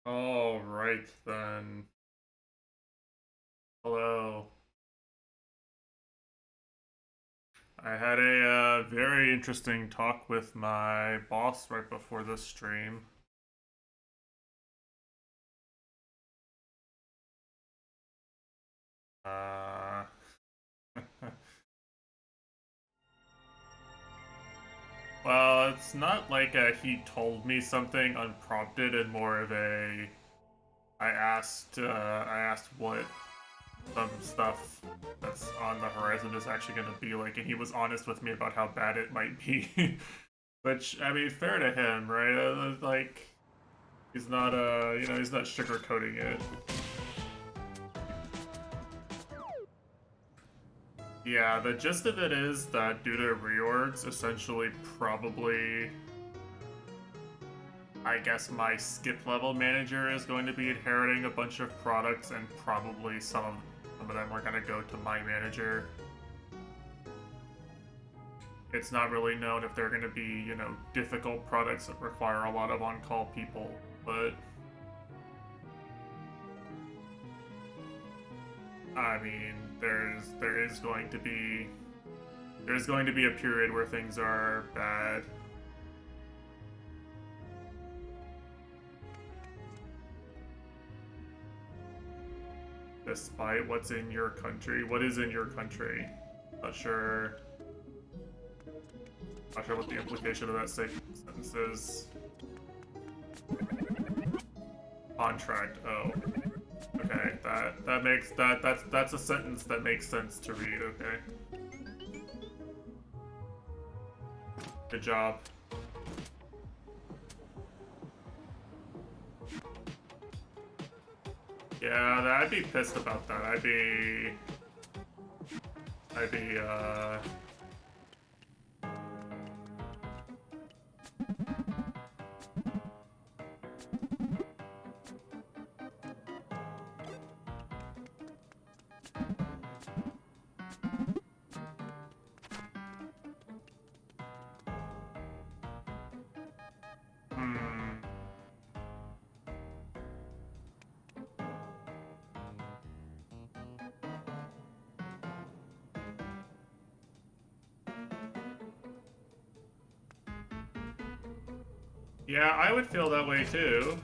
All right then. Hello. I had a very interesting talk with my boss right before this stream. Uh, well, it's not like he told me something unprompted, and more of a I asked what some stuff that's on the horizon is actually going to be like, and he was honest with me about how bad it might be. Which, I mean, fair to him, right? Like, he's not he's not sugarcoating it. Yeah, the gist of it is that due to reorgs, essentially probably I guess my skip level manager is going to be inheriting a bunch of products, and probably some of them are gonna go to my manager. It's not really known if they're gonna be, difficult products that require a lot of on-call people, but I mean, there's going to be a period where things are bad. Despite what's in your country. What is in your country? Not sure. Not sure what the implication of that sentence is. Contract. Oh. Okay. That's a sentence that makes sense to read. Okay. Good job. Yeah, I'd be pissed about that. I'd be, hmm. Yeah, I would feel that way too.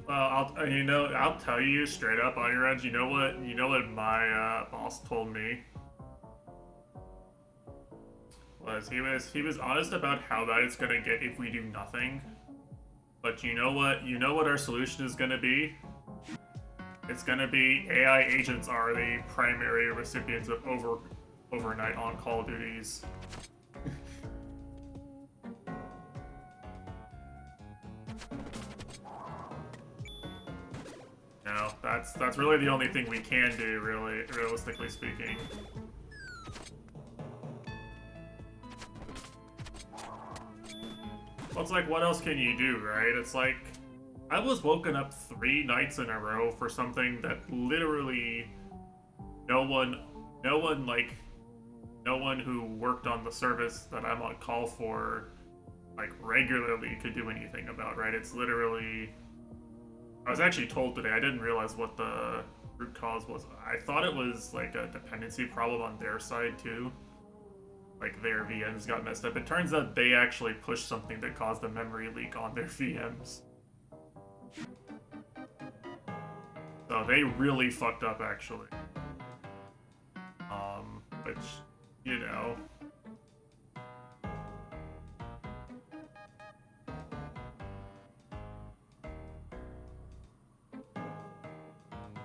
Well, I'll tell you straight up on your end. You know what my boss told me was he was honest about how bad it's gonna get if we do nothing. But you know what? You know what our solution is gonna be? It's gonna be AI agents are the primary recipients of overnight on-call duties. No, that's really the only thing we can do, really, realistically speaking. Well, it's like, what else can you do, right? It's like, I was woken up 3 nights in a row for something that literally no one, no one like, no one who worked on the service that I'm on call for, like, regularly could do anything about, right? It's literally, I was actually told today, I didn't realize what the root cause was. I thought it was like a dependency problem on their side too. Like their VMs got messed up. It turns out they actually pushed something that caused a memory leak on their VMs. So they really fucked up actually. Which, you know.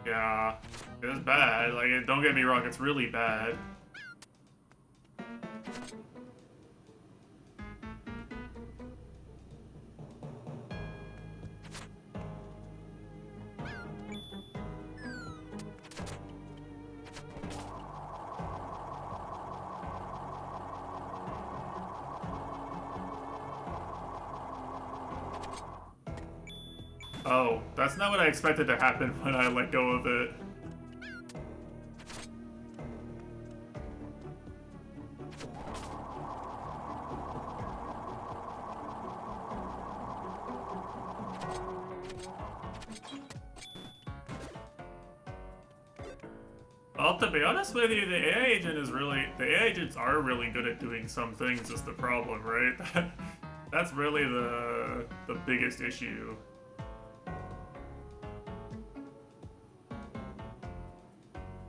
Yeah, it was bad. Like, don't get me wrong, it's really bad. Oh, that's not what I expected to happen when I let go of it. Well, to be honest with you, the AI agent is really... The AI agents are really good at doing some things is the problem, right? That's really the biggest issue.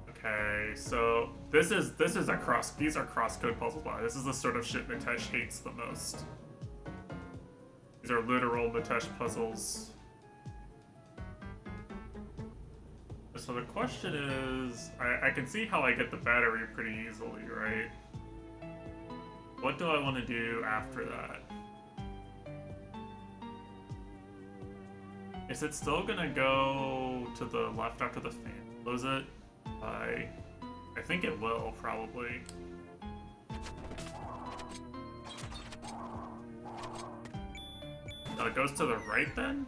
Okay, so this is a cross... These are cross-code puzzles. This is the sort of shit Mitesh hates the most. These are literal Mitesh puzzles. So the question is, I can see how I get the battery pretty easily, right? What do I want to do after that? Is it still gonna go to the left after the fan close it? I think it will, probably. No, it goes to the right then?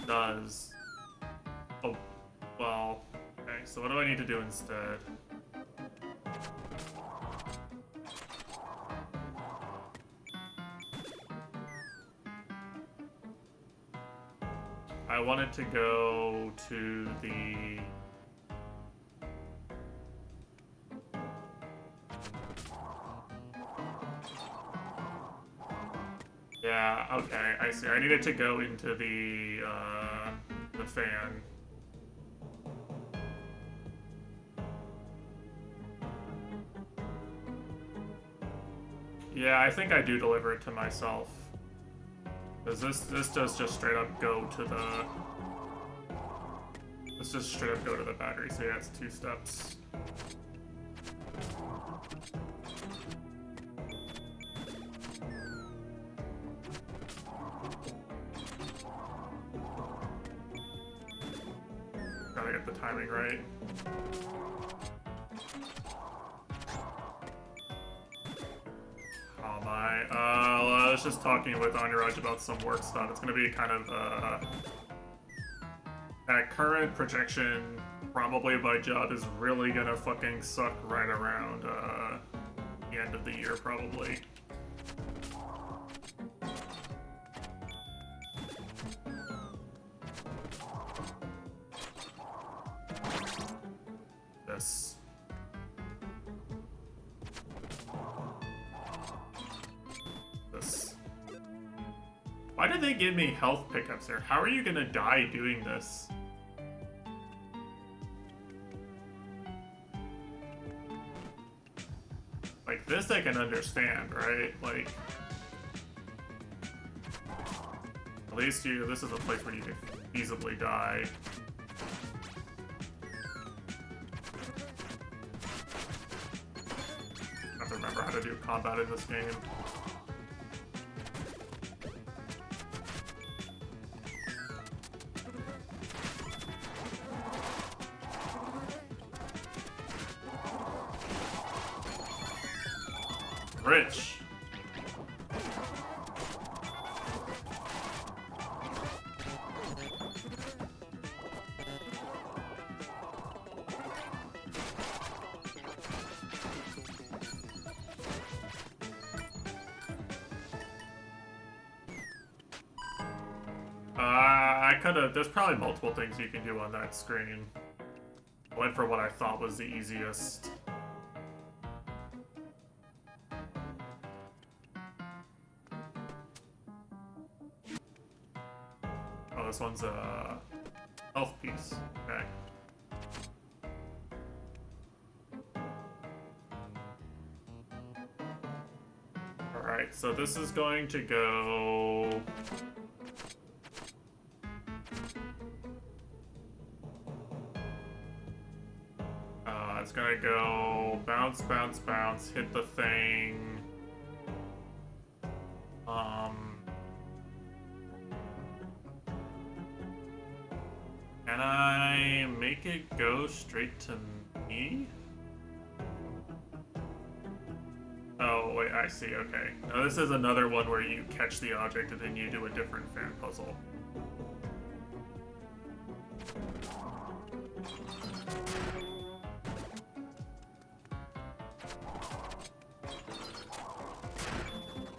Does. Oh, well, okay, so what do I need to do instead? I wanted to go to the... Yeah, okay, I see. I needed to go into the fan. Yeah, I think I do deliver it to myself. Because this does just straight up go to the... Let's just straight up go to the battery, so yeah, it's 2 steps. Gotta get the timing right. Oh my, I was just talking with Aniraj about some work stuff. It's gonna be kind of, at current projection, probably my job is really gonna fucking suck right around, the end of the year, probably. This. Why did they give me health pickups there? How are you gonna die doing this? Like, this I can understand, right? Like... At least this is a place where you can feasibly die. I have to remember how to do combat in this game. Rich. I could've... There's probably multiple things you can do on that screen. I went for what I thought was the easiest. Oh, this one's a health piece. Okay. Alright, so this is going to go... it's gonna go bounce, bounce, bounce, hit the thing. Can I make it go straight to me? Oh, wait, I see, okay. Now this is another one where you catch the object and then you do a different fan puzzle.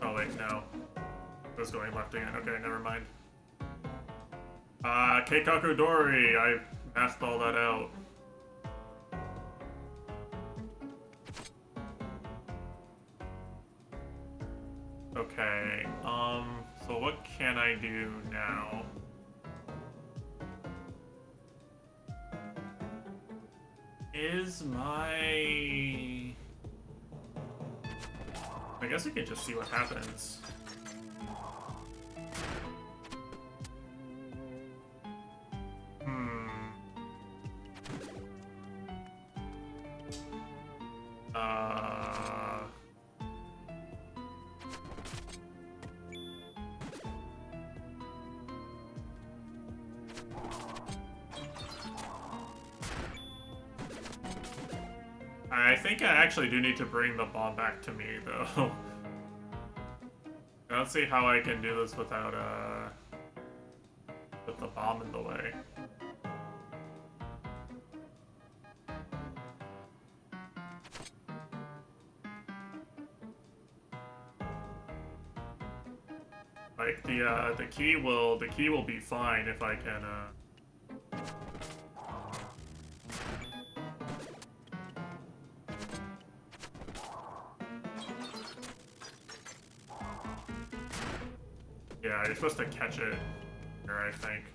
Oh wait, no. It was going left again. Okay, never mind. Keikaku Dori! I masked all that out. Okay, so what can I do now? Is my... I guess we can just see what happens. I think I actually do need to bring the bomb back to me, though. I don't see how I can do this without, with the bomb in the way. Like, the key will be fine if I can, yeah, you're supposed to catch it here, I think.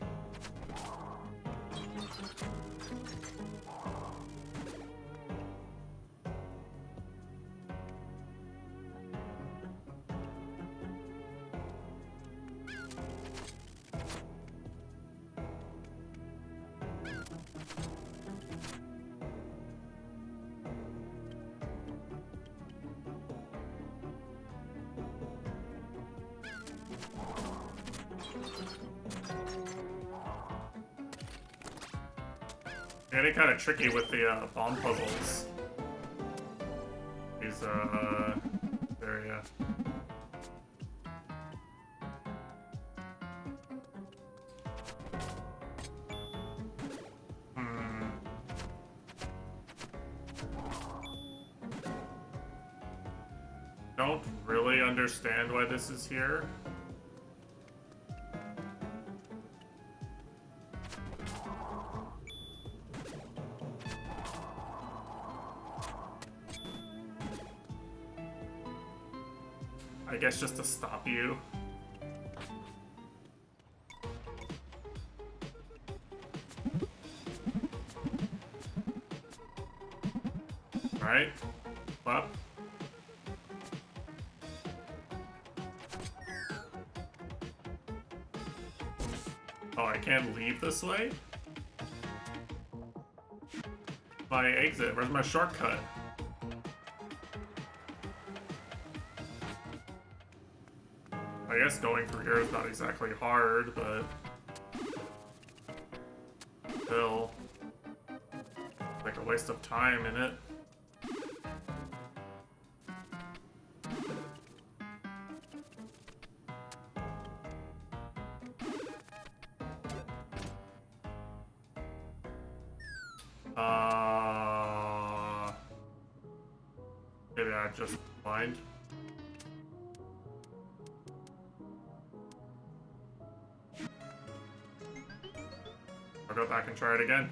Getting kind of tricky with the bomb puzzles. These there, yeah. Don't really understand why this is here. I guess just to stop you. Alright. Up. Oh, I can't leave this way? My exit. Where's my shortcut? I guess going through here is not exactly hard, but still, like a waste of time in it. Maybe I just blind. I'll go back and try it again.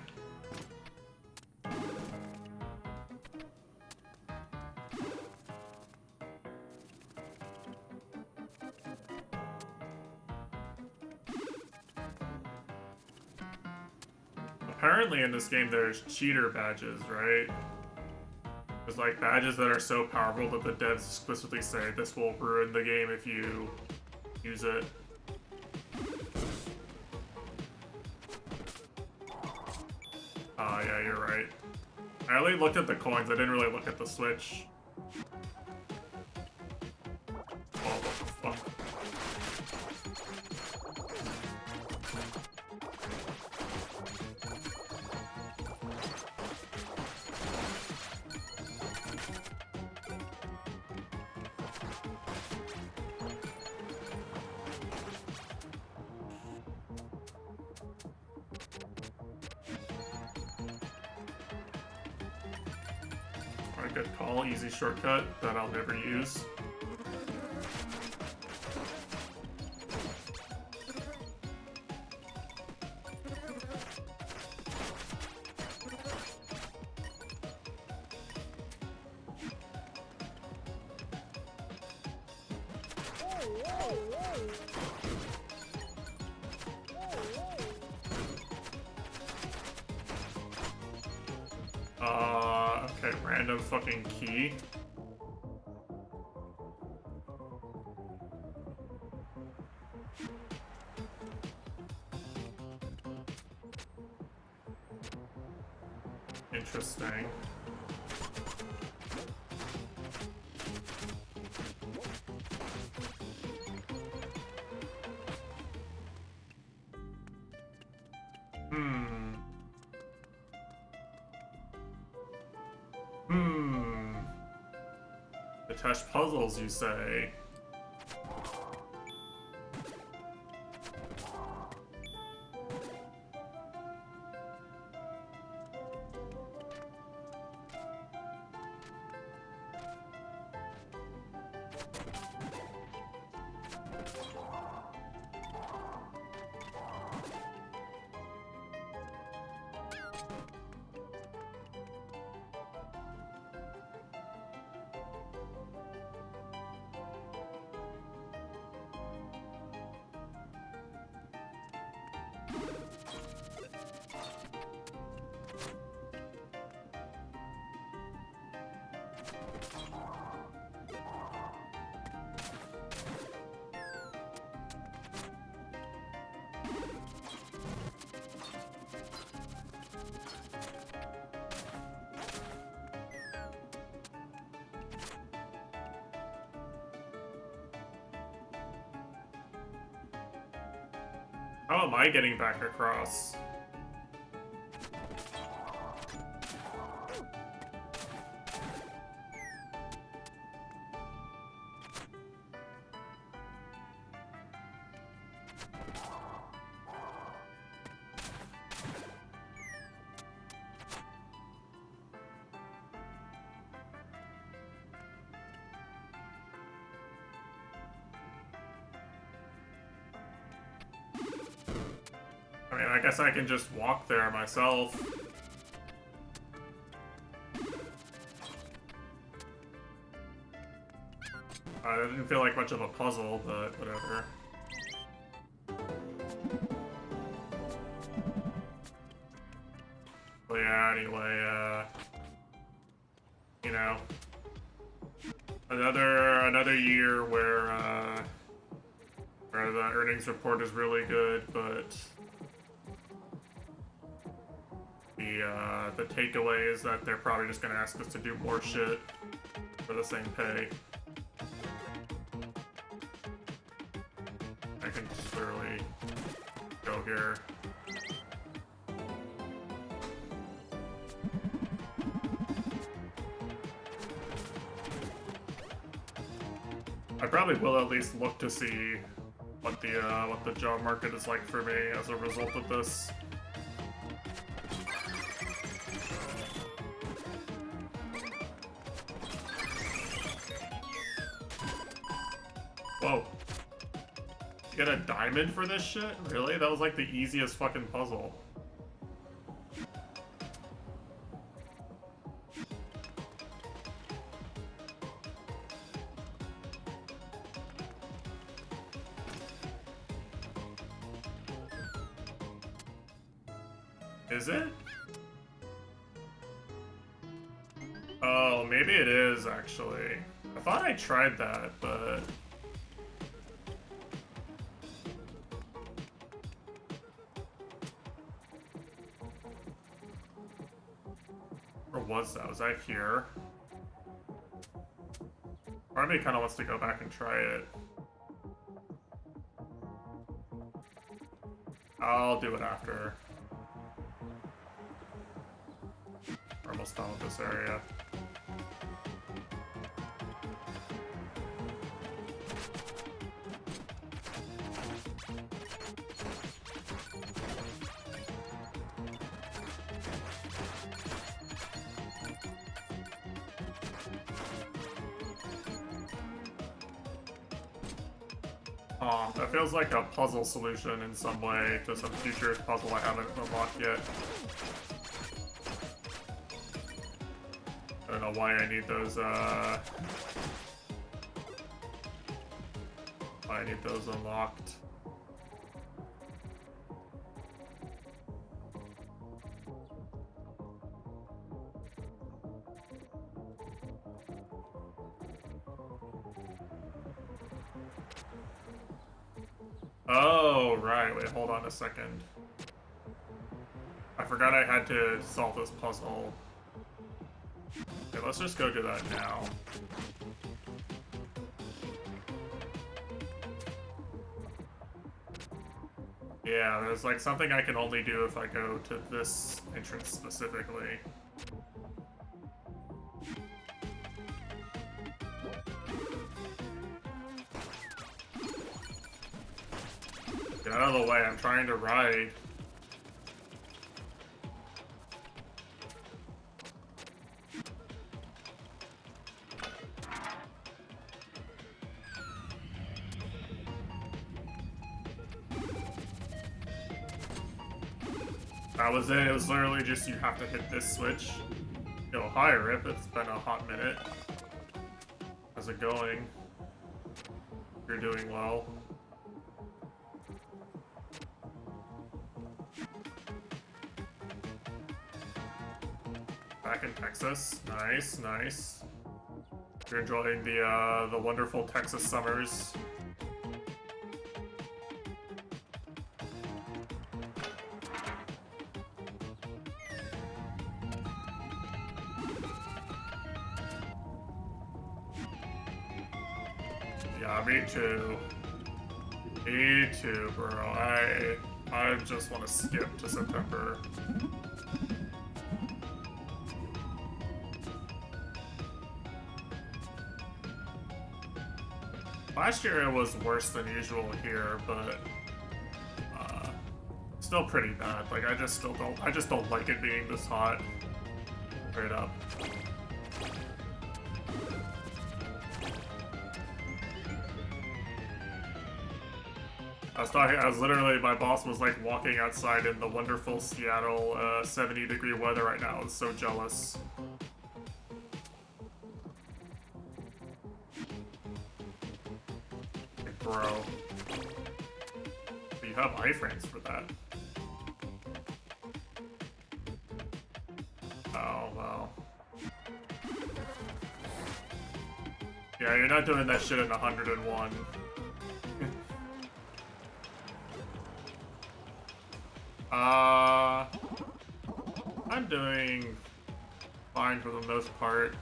Apparently in this game there's cheater badges, right? There's like badges that are so powerful that the devs explicitly say this will ruin the game if you use it. Yeah, you're right. I only looked at the coins, I didn't really look at the switch. Oh, what the fuck? good call. Easy shortcut that I'll never use. Okay, random fucking key. Interesting. Detached puzzles, you say? How am I getting back across? I guess I can just walk there myself. It didn't feel like much of a puzzle, but whatever. But yeah, anyway, you know, another year where the earnings report is really good, but the takeaway is that they're probably just gonna ask us to do more shit for the same pay. I can just literally go here. I probably will at least look to see what the job market is like for me as a result of this. Whoa. You get a diamond for this shit? Really? That was like the easiest fucking puzzle. Is it? Oh, maybe it is, actually. I thought I tried that, but... Or was that? Was that here? Part of me kind of wants to go back and try it. I'll do it after. We're almost done with this area. Oh, that feels like a puzzle solution in some way to some future puzzle I haven't unlocked yet. I don't know why I need those, why I need those unlocked. Oh, right. Wait, hold on a second. I forgot I had to solve this puzzle. Okay, let's just go do that now. Yeah, there's like something I can only do if I go to this entrance specifically. Get out of the way, I'm trying to ride. That was it. It was literally just you have to hit this switch. Yo, hi Rip. It's been a hot minute. How's it going? You're doing well. Back in Texas. Nice, nice. You're enjoying the wonderful Texas summers. Yeah, me too. Me too, bro. I just want to skip to September. Last year it was worse than usual here, but still pretty bad. Like I just don't like it being this hot. Straight up. I was literally, my boss was like walking outside in the wonderful Seattle 70-degree weather right now. I was so jealous. Like, bro. You have iframes for that. Oh, well. Yeah, you're not doing that shit in 101. I'm doing fine for the most part.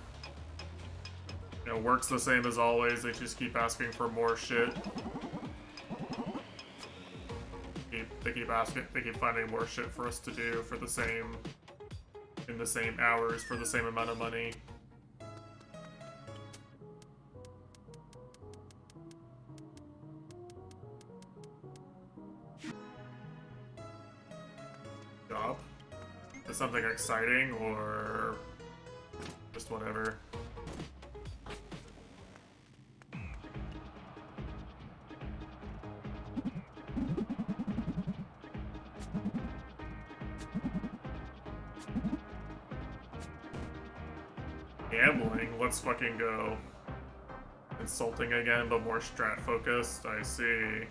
You know, work's the same as always, they just keep asking for more shit. They keep finding more shit for us to do for the same, in the same hours, for the same amount of money. Job? Is something exciting or just whatever? Gambling? Let's fucking go. Insulting again, but more strat focused. I see.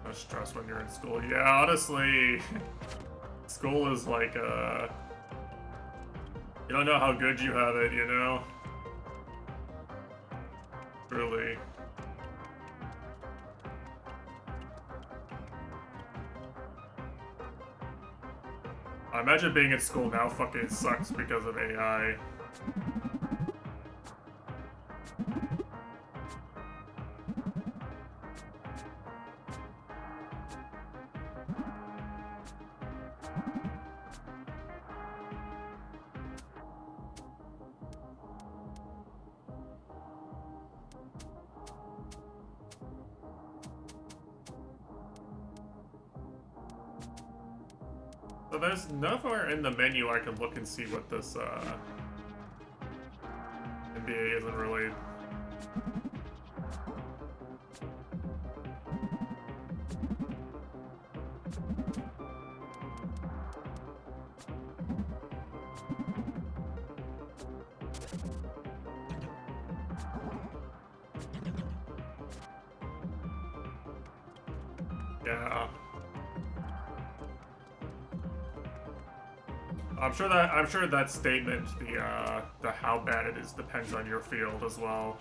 No stress when you're in school. Yeah, honestly, school is like you don't know how good you have it, you know? Really. I imagine being at school now fucking sucks because of AI. So there's nowhere in the menu I can look and see what this NBA isn't really. Yeah. I'm sure that statement, the how bad it is, depends on your field as well.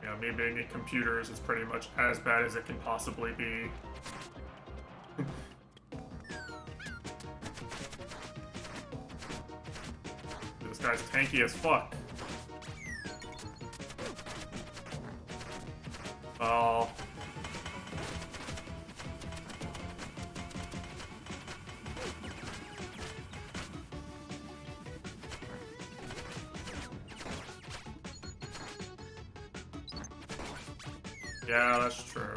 You know, me being in computers is pretty much as bad as it can possibly be. This guy's tanky as fuck. Oh. Yeah, that's true.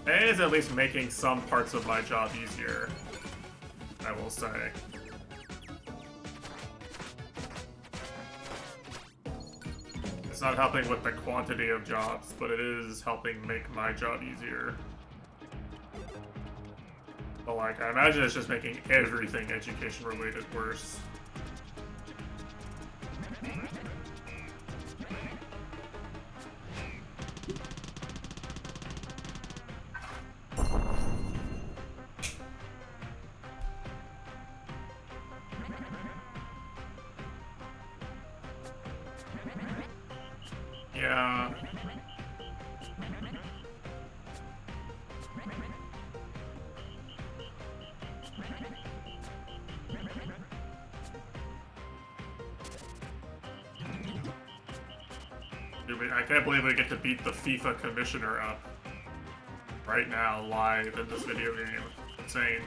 A is at least making some parts of my job easier, I will say. It's not helping with the quantity of jobs, but it is helping make my job easier. But like, I imagine it's just making everything education related worse. Yeah. Dude, I can't believe we get to beat the FIFA commissioner up right now, live in this video game. Insane.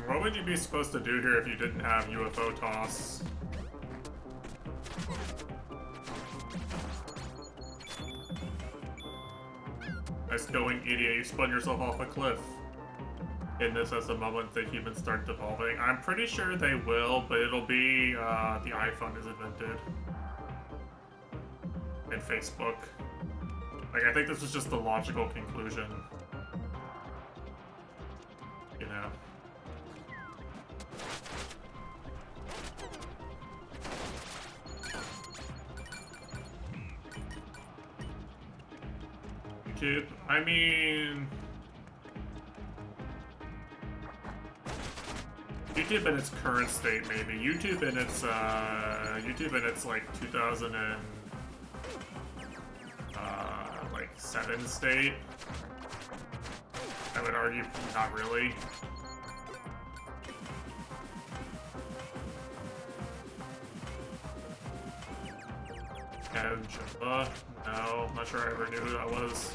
What would you be supposed to do here if you didn't have UFO toss? Nice going, idiot. You spun yourself off a cliff. In this as the moment that humans start devolving. I'm pretty sure they will, but it'll be the iPhone is invented. And Facebook. Like, I think this is just the logical conclusion. You know? YouTube, I mean... YouTube in its current state, maybe. YouTube in its like 2007 state. I would argue not really. And Jumba? No, I'm not sure I ever knew who that was.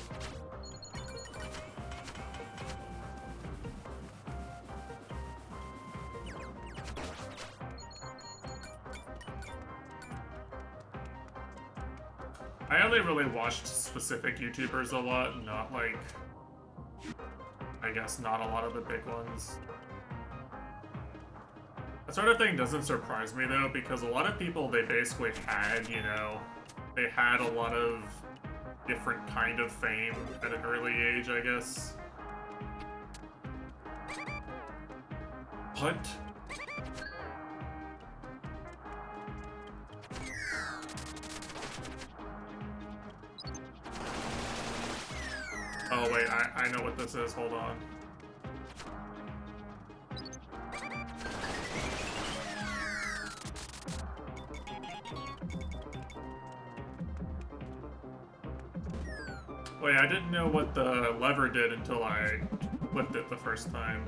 I only really watched specific YouTubers a lot, not like, I guess not a lot of the big ones. That sort of thing doesn't surprise me though, because a lot of people, they basically had, you know, they had a lot of different kind of fame at an early age, I guess. What? Oh wait, I know what this is, hold on. Wait, I didn't know what the lever did until I flipped it the first time.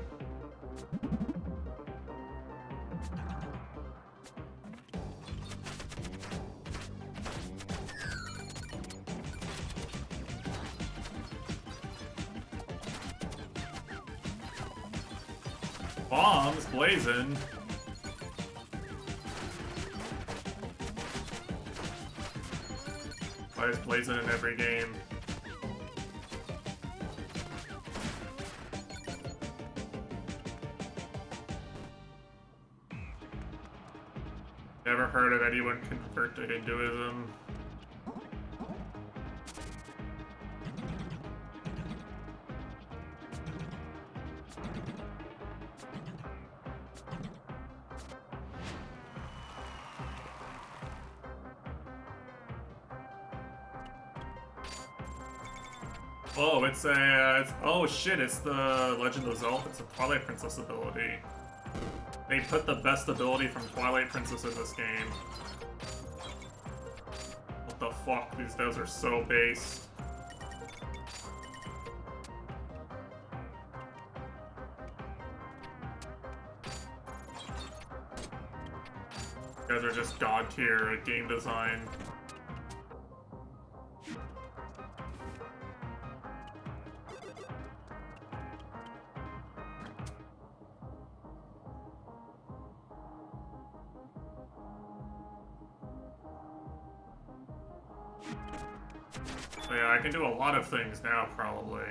Bombs blazing. Why is blazing in every game? Never heard of anyone convert to Hinduism. Oh, it's a... oh shit, it's the Legend of Zelda. It's a Twilight Princess ability. They put the best ability from Twilight Princess in this game. What the fuck? These devs are so based. You guys are just god tier at game design. So yeah, I can do a lot of things now, probably.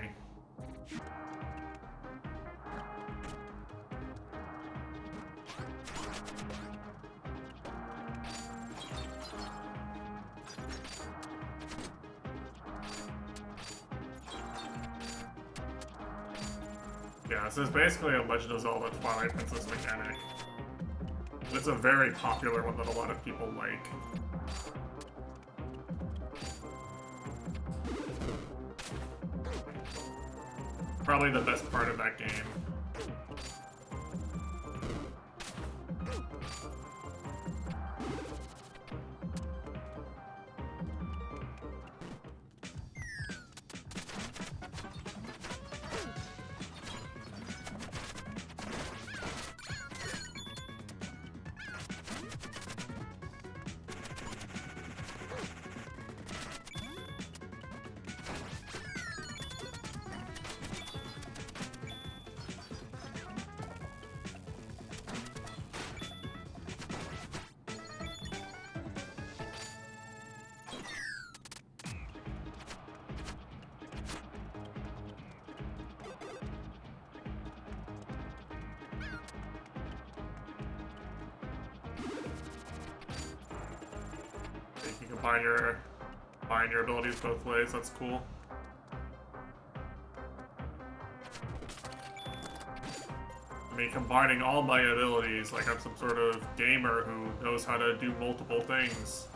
Yeah, this is basically a Legend of Zelda Twilight Princess mechanic. It's a very popular one that a lot of people like. Probably the best part of that game. You can combine your abilities both ways, that's cool. I mean, combining all my abilities, like I'm some sort of gamer who knows how to do multiple things.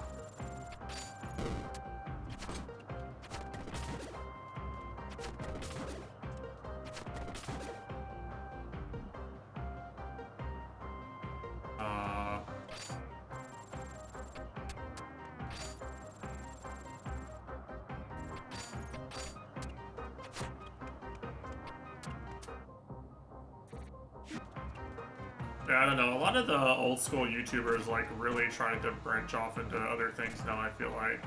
Yeah, I don't know, a lot of the old school YouTubers like really tried to branch off into other things now, I feel like.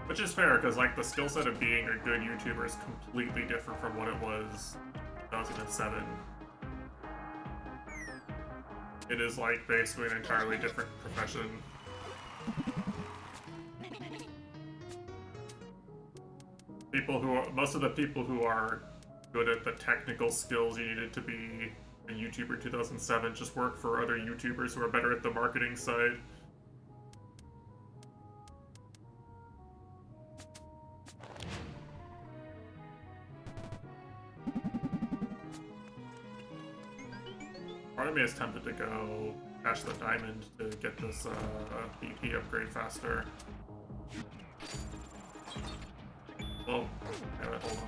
Which is fair, because like the skill set of being a good YouTuber is completely different from what it was in 2007. It is like basically an entirely different profession. Most of the people who are good at the technical skills you needed to be a YouTuber in 2007 just work for other YouTubers who are better at the marketing side. Part of me is tempted to go cash the diamond to get this BP upgrade faster. Oh, damn it, hold on.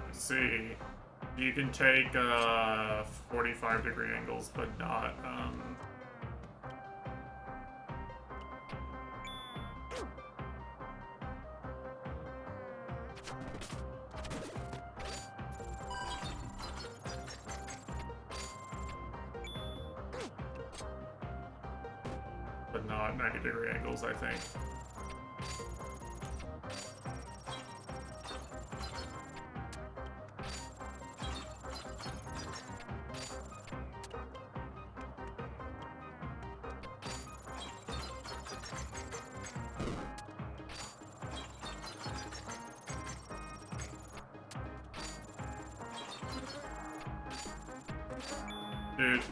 Let's see. You can take 45-degree angles, but not not 90-degree angles, I think. Dude.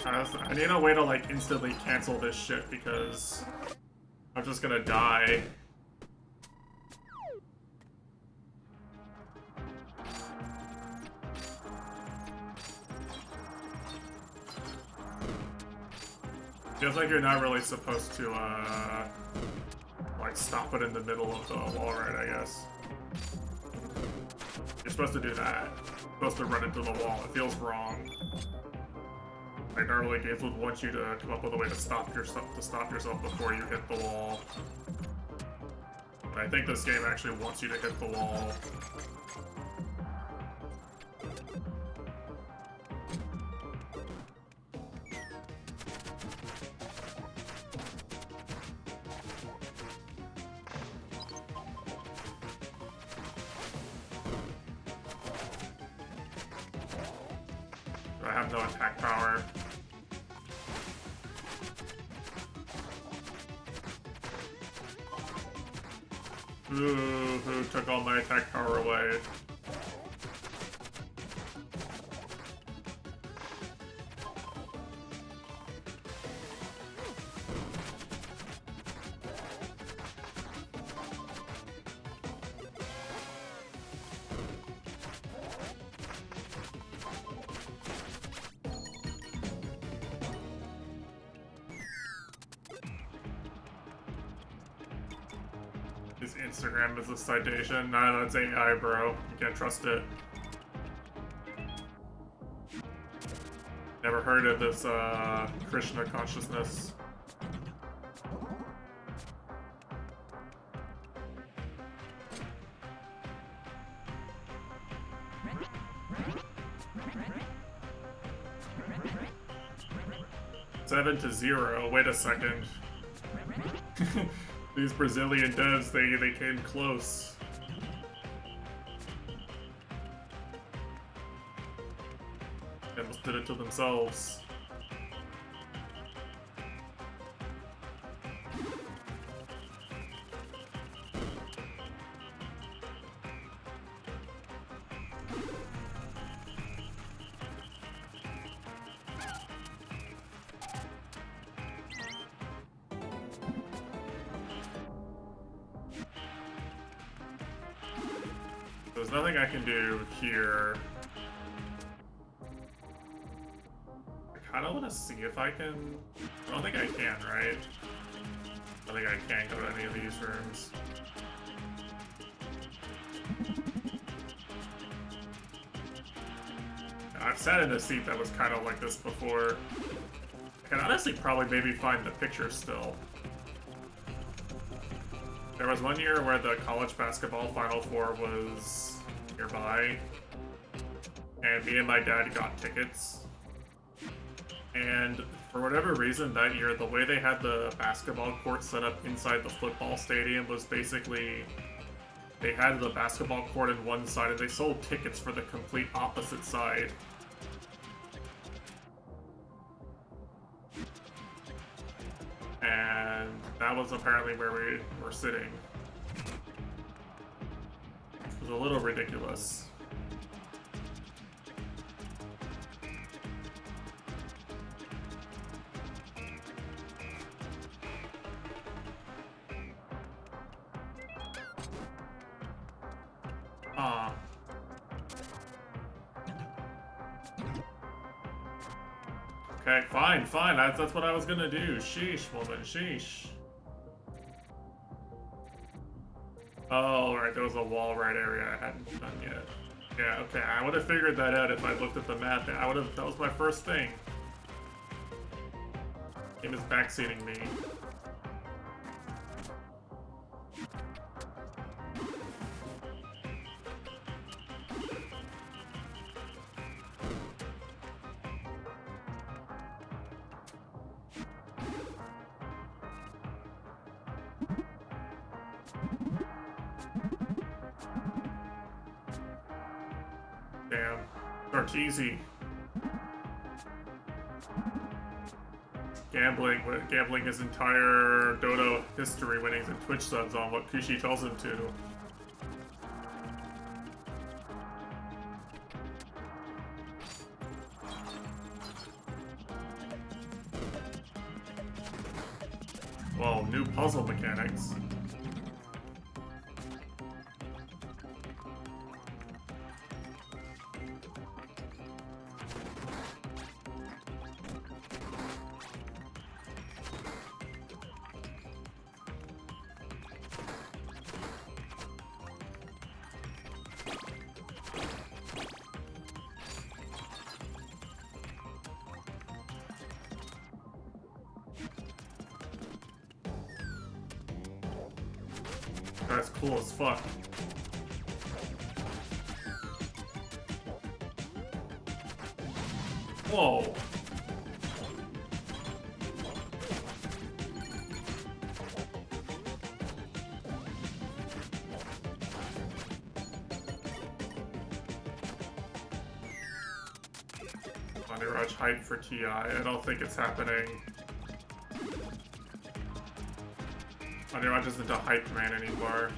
I need a way to, like, instantly cancel this shit because I'm just gonna die. Feels like you're not really supposed to, like, stop it in the middle of the wall, right, I guess. You're supposed to do that. You're supposed to run into the wall. It feels wrong. Like, normally games would want you to come up with a way to stop yourself before you hit the wall. But I think this game actually wants you to hit the wall. I have no attack power. Ooh, who took all my attack power away? His Instagram is a citation. Nah, that's AI, bro. You can't trust it. Never heard of this, Krishna consciousness. Seven to 0. Wait a second. These Brazilian devs, they came close. They almost did it to themselves. There's nothing I can do here. I kinda wanna see if I can... I don't think I can, right? I don't think I can go to any of these rooms. I've sat in a seat that was kind of like this before. I can honestly probably maybe find the picture still. There was one year where the college basketball Final Four was nearby, and me and my dad got tickets. And for whatever reason that year, the way they had the basketball court set up inside the football stadium was basically, they had the basketball court in one side and they sold tickets for the complete opposite side. And that was apparently where we were sitting. It was a little ridiculous. Okay, fine. That's what I was gonna do. Sheesh, woman, sheesh. Oh, right, there was a wall right area I hadn't done yet. Yeah, okay, I would have figured that out if I looked at the map. That was my first thing. Game is backseating me. Arteezy. Gambling his entire Dota history winnings and Twitch subs on what Kushi tells him to. Well, new puzzle mechanics. That's cool as fuck. Whoa. Underrush hype for TI. I don't think it's happening. Underrush isn't a hype man anymore.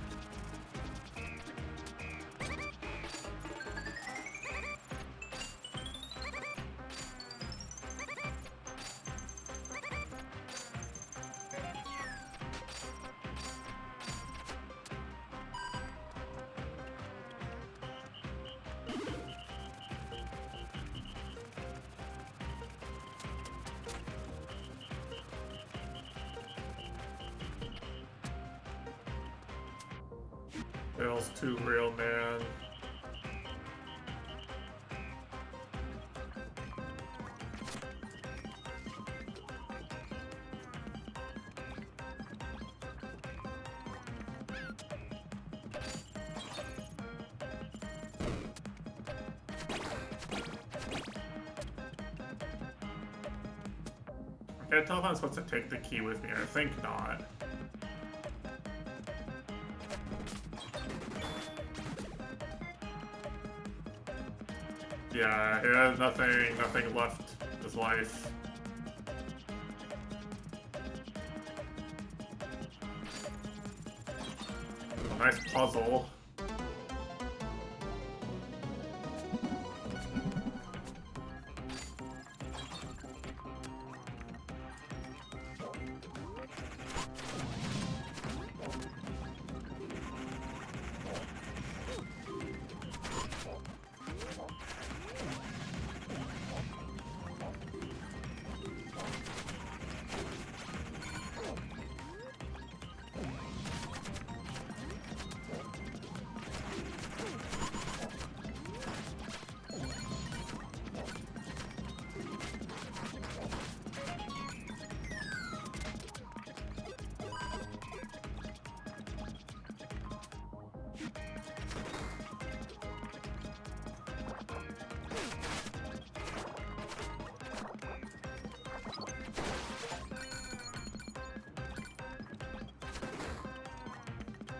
Feels too real, man. I can't tell if I'm supposed to take the key with me. I think not. Yeah, he has nothing left in his life. A nice puzzle.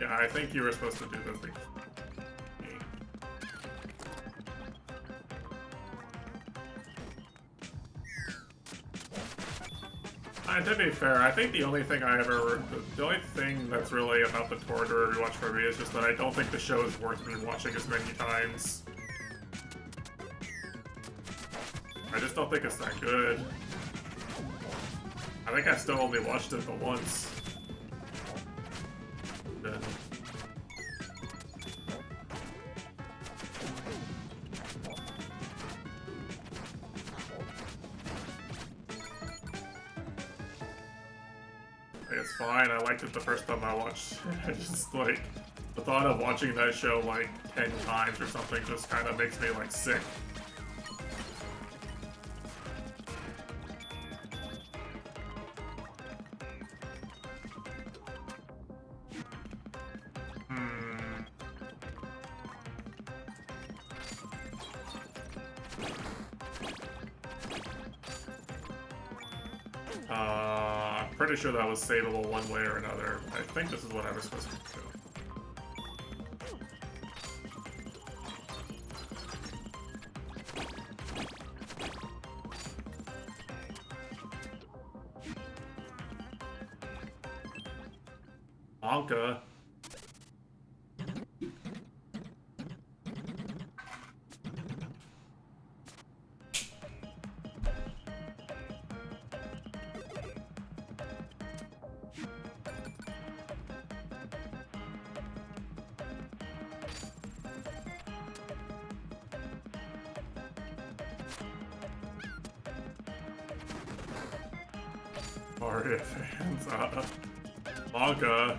Yeah, I think you were supposed to do this thing. To be fair, I think the only thing that's really about the Toradora rewatch for me is just that I don't think the show is worth me watching as many times. I just don't think it's that good. I think I still only watched it the once. It's fine, I liked it the first time I watched it. I just, like, the thought of watching that show, like, 10 times or something just kind of makes me, like, sick. Pretty sure that was savable one way or another. I think this is what I was supposed to do. Anka. Mario fans, Anka.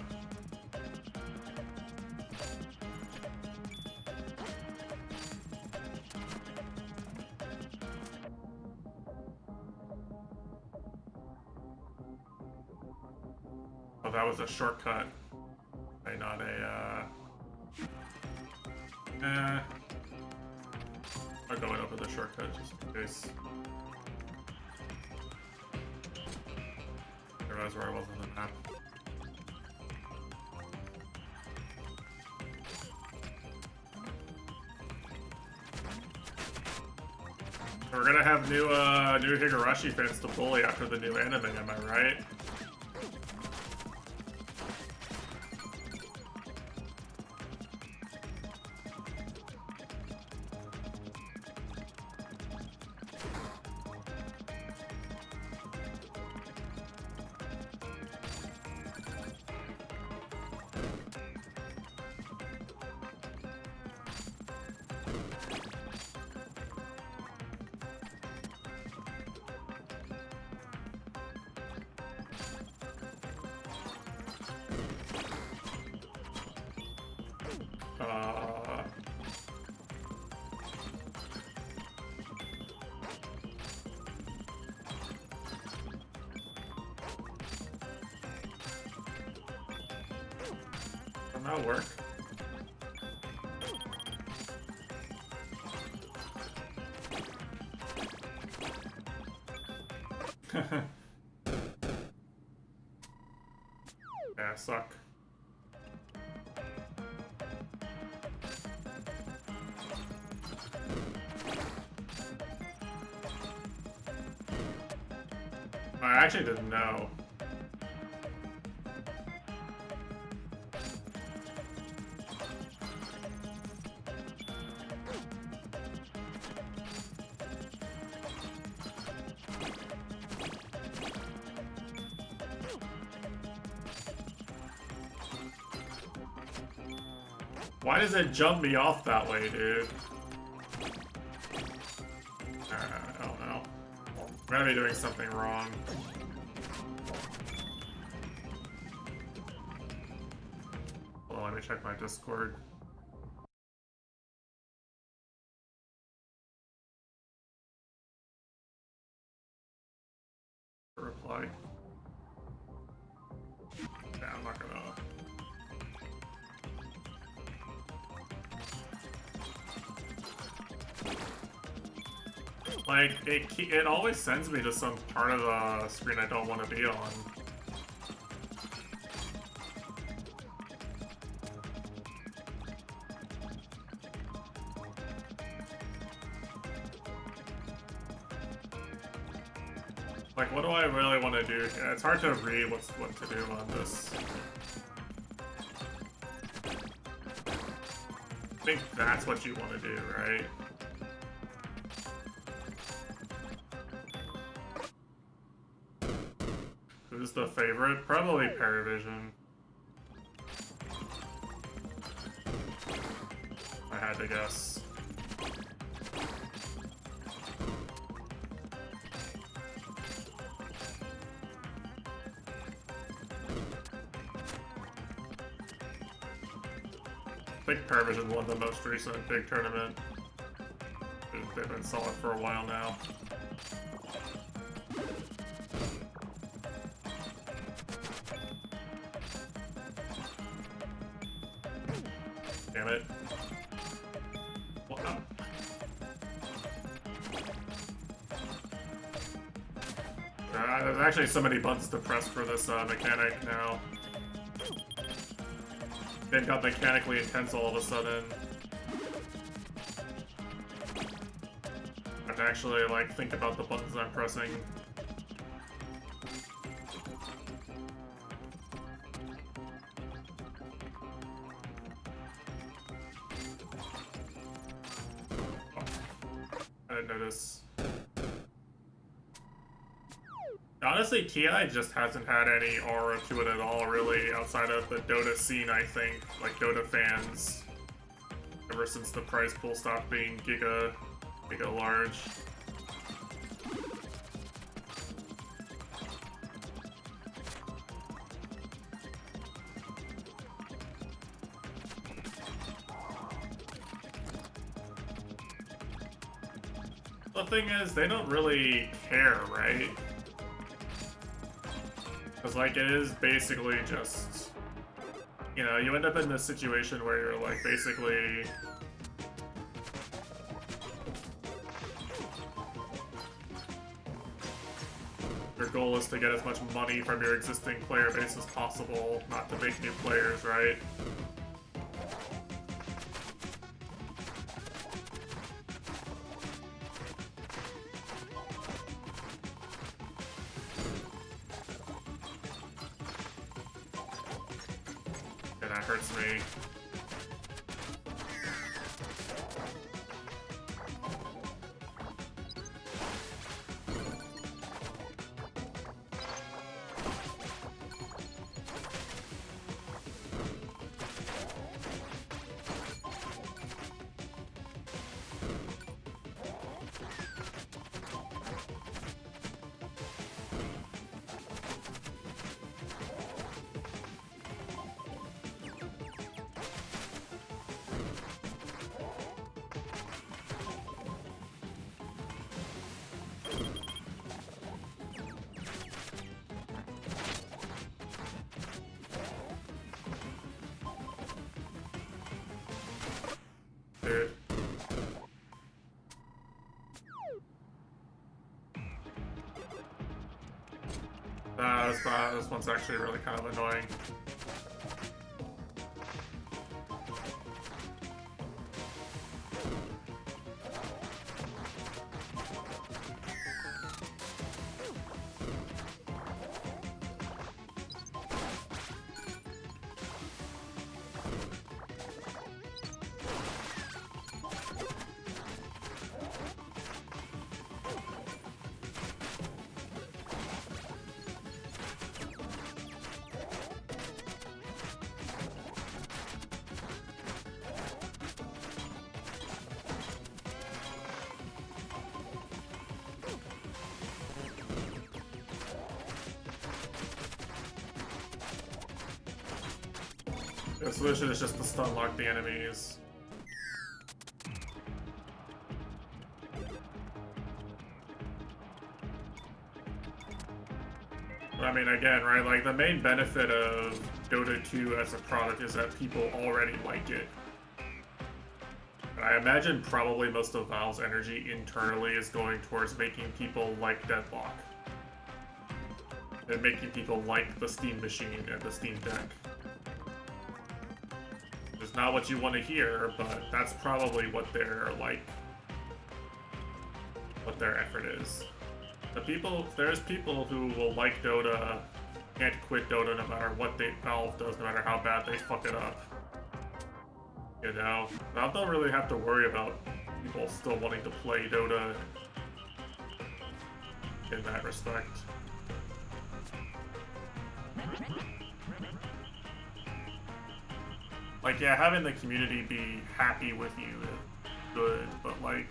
Oh, that was a shortcut. Not a, I'll go over the shortcut just in case. I realized where I was on the map. So we're gonna have new Higurashi fans to bully after the new anime, am I right? That'll work. Yeah, suck. I actually didn't know. Why does it jump me off that way, dude? I don't know. I'm gonna be doing something wrong. Hold on, let me check my Discord. Reply. Yeah, I'm not gonna. Like, it always sends me to some part of the screen I don't want to be on. Like, what do I really want to do here? It's hard to read what to do on this. I think that's what you want to do, right? Who's the favorite? Probably Paravision. I had to guess. I think Paravision won the most recent big tournament. They've been solid for a while now. Damn it. Wow. There's actually so many buttons to press for this mechanic now. It got mechanically intense all of a sudden. I have to actually, like, think about the buttons I'm pressing. didn't notice. Honestly, TI just hasn't had any aura to it at all, really, outside of the Dota scene, I think. Like, Dota fans, ever since the prize pool stopped being giga large. The thing is, they don't really care, right? Because, like, it is basically just, you know, you end up in this situation where you're, like, basically... Your goal is to get as much money from your existing player base as possible, not to make new players, right? That hurts me. Dude. This one's actually really kind of annoying. The solution is just to stun lock the enemies. But I mean, again, right, like, the main benefit of Dota 2 as a product is that people already like it. And I imagine probably most of Valve's energy internally is going towards making people like Deadlock. And making people like the Steam machine and the Steam Deck. It's not what you want to hear, but that's probably what their, like, what their effort is. There's people who will like Dota, can't quit Dota no matter what Valve does, no matter how bad they fuck it up. You know? Valve don't really have to worry about people still wanting to play Dota in that respect. Like, yeah, having the community be happy with you is good, but, like...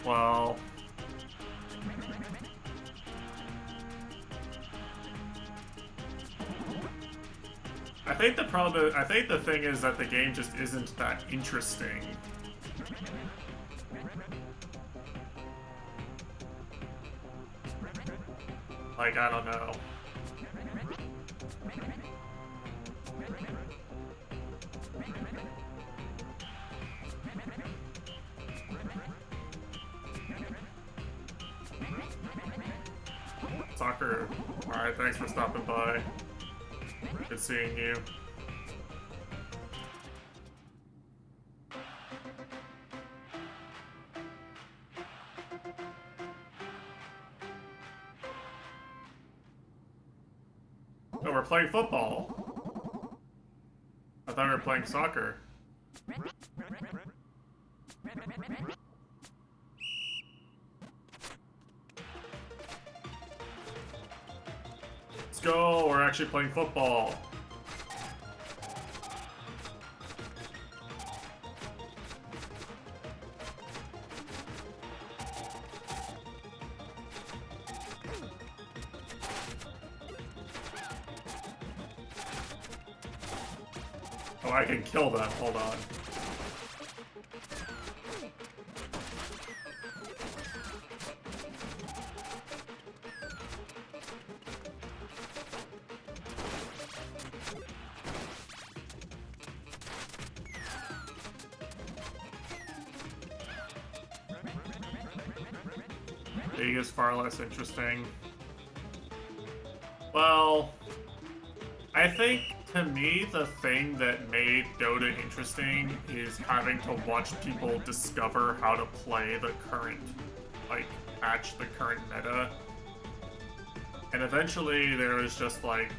Well... I think the thing is that the game just isn't that interesting. Like, I don't know. Soccer. Alright, thanks for stopping by. Good seeing you. playing football. I thought we were playing soccer. Let's go, we're actually playing football. Oh, I can kill them, hold on. League is far less interesting. Well, I think to me the thing that made Dota interesting is having to watch people discover how to play the current, like, patch the current meta. And eventually there is just like,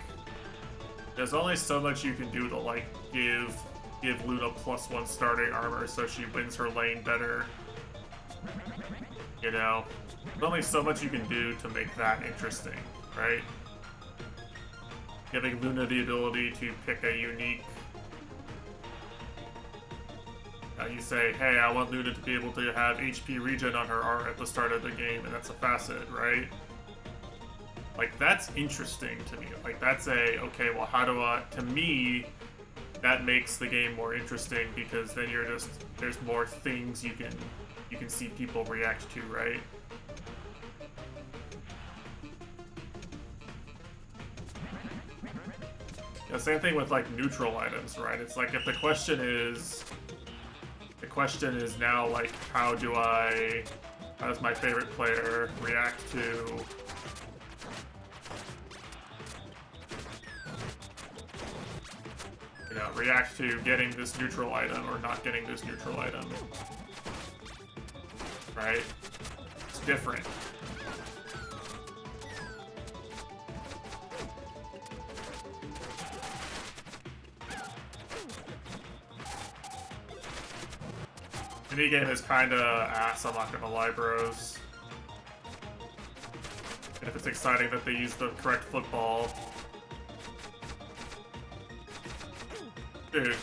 there's only so much you can do to like give Luna +1 starting armor so she wins her lane better. You know? There's only so much you can do to make that interesting, right? Giving Luna the ability to pick a unique... you say, hey, I want Luna to be able to have HP regen on her R at the start of the game, and that's a facet, right? Like, that's interesting to me. Like, that's a, okay, well, how do I... To me, that makes the game more interesting, because then you're just... There's more things you can see people react to, right? Yeah, same thing with like neutral items, right? It's like if the question is now like how does my favorite player react to getting this neutral item or not getting this neutral item, right? It's different. Minigame is kinda ass, I'm not gonna lie, bros. And if it's exciting that they use the correct football. Dude,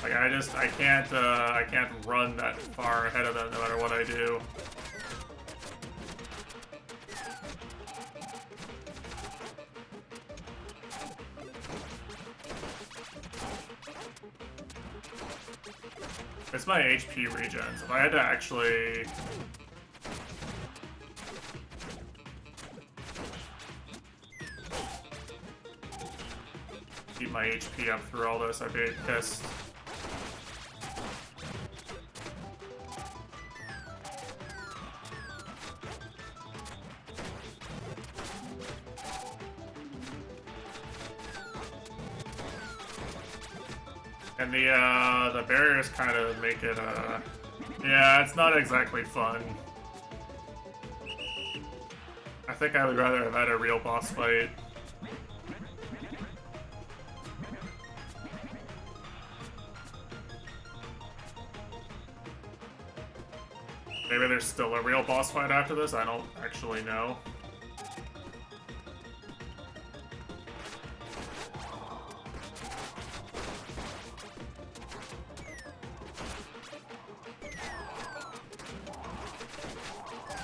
like I can't run that far ahead of them no matter what I do. It's my HP regens. If I had to actually... keep my HP up through all this, I'd be pissed. And the barriers kind of make it, yeah, it's not exactly fun. I think I would rather have had a real boss fight. Maybe there's still a real boss fight after this, I don't actually know.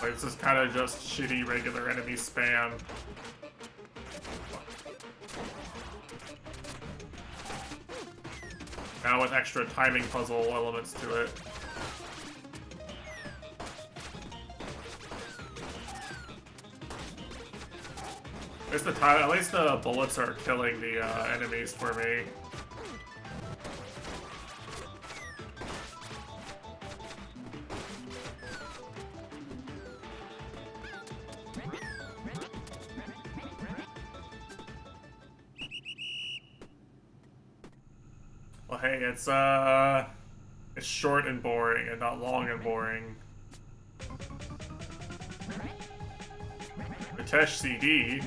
Like, this is kind of just shitty regular enemy spam. Now with extra timing puzzle elements to it. At least the bullets are killing the enemies for me. Well, hey, it's short and boring, and not long and boring. Mitesh CD.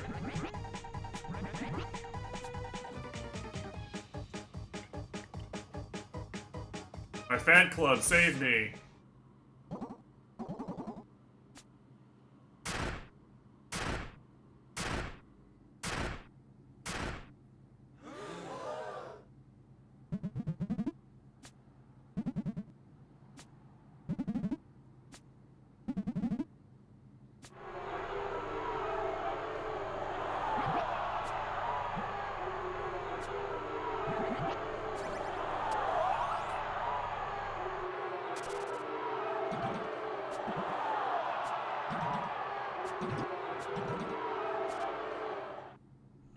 fan club, save me!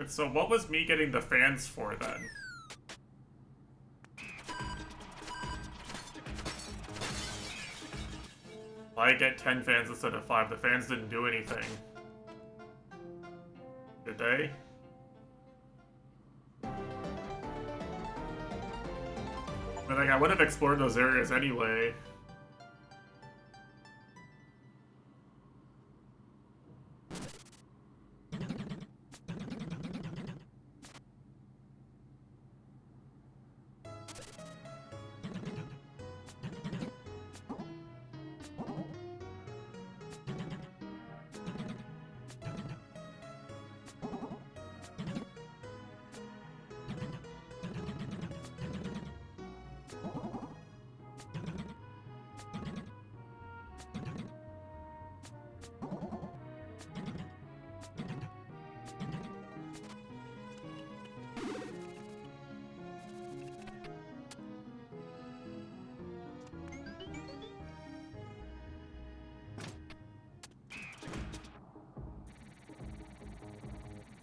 So what was me getting the fans for then? I get 10 fans instead of 5. The fans didn't do anything. Did they? I mean, like, I would have explored those areas anyway.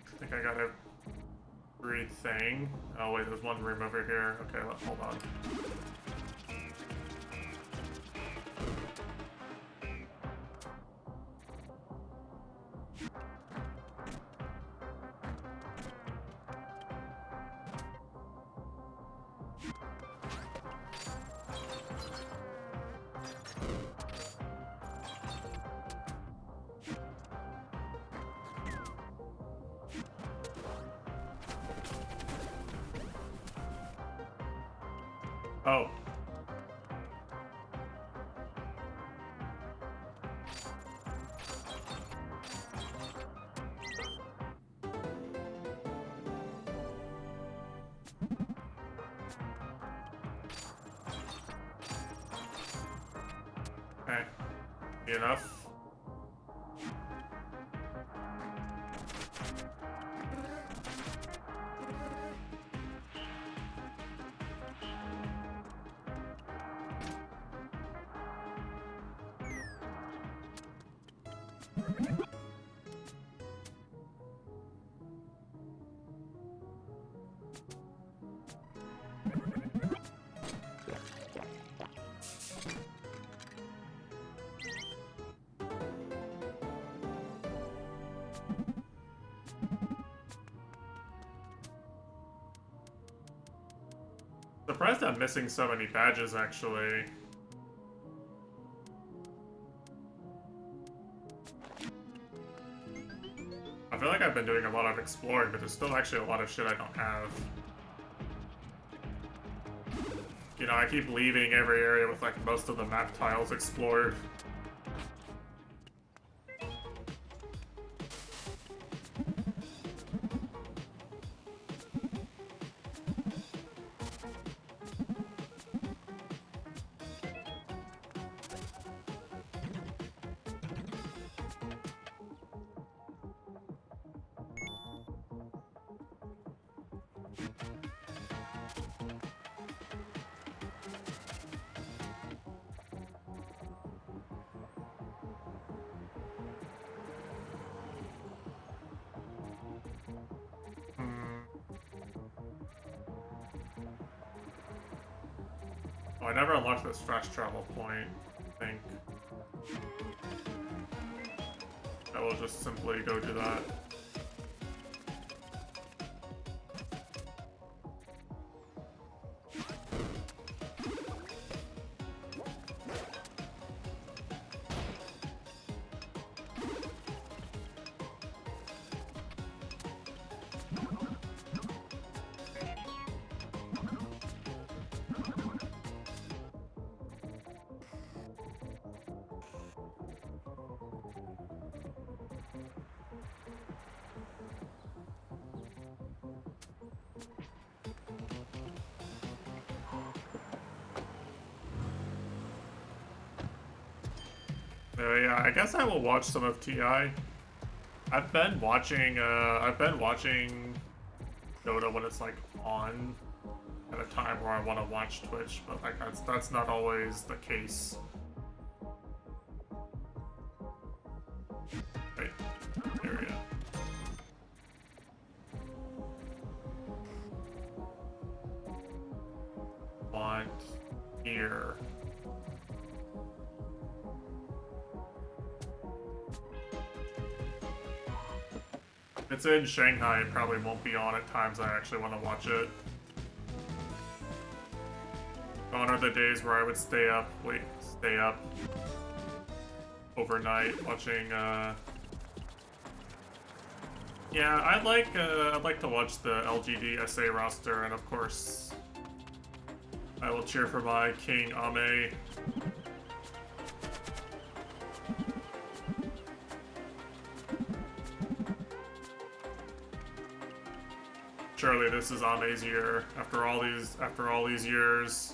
I think I got a breed thing. Oh wait, there's one room over here. Okay, hold on. Oh. Okay. Enough. Surprised I'm missing so many badges, actually. I feel like I've been doing a lot of exploring, but there's still actually a lot of shit I don't have. You know, I keep leaving every area with, like, most of the map tiles explored. Oh, I never unlocked this fast travel point, I think. I will just simply go do that. Yeah, I guess I will watch some of TI. I've been watching Dota when it's like on at a time where I want to watch Twitch, but like that's not always the case. Right, area. Want here. If it's in Shanghai, it probably won't be on at times I actually want to watch it. Gone are the days where I would stay up overnight watching, yeah, I'd like to watch the LGD SA roster, and of course, I will cheer for my King Ame. Surely this is Ame's year after all these years.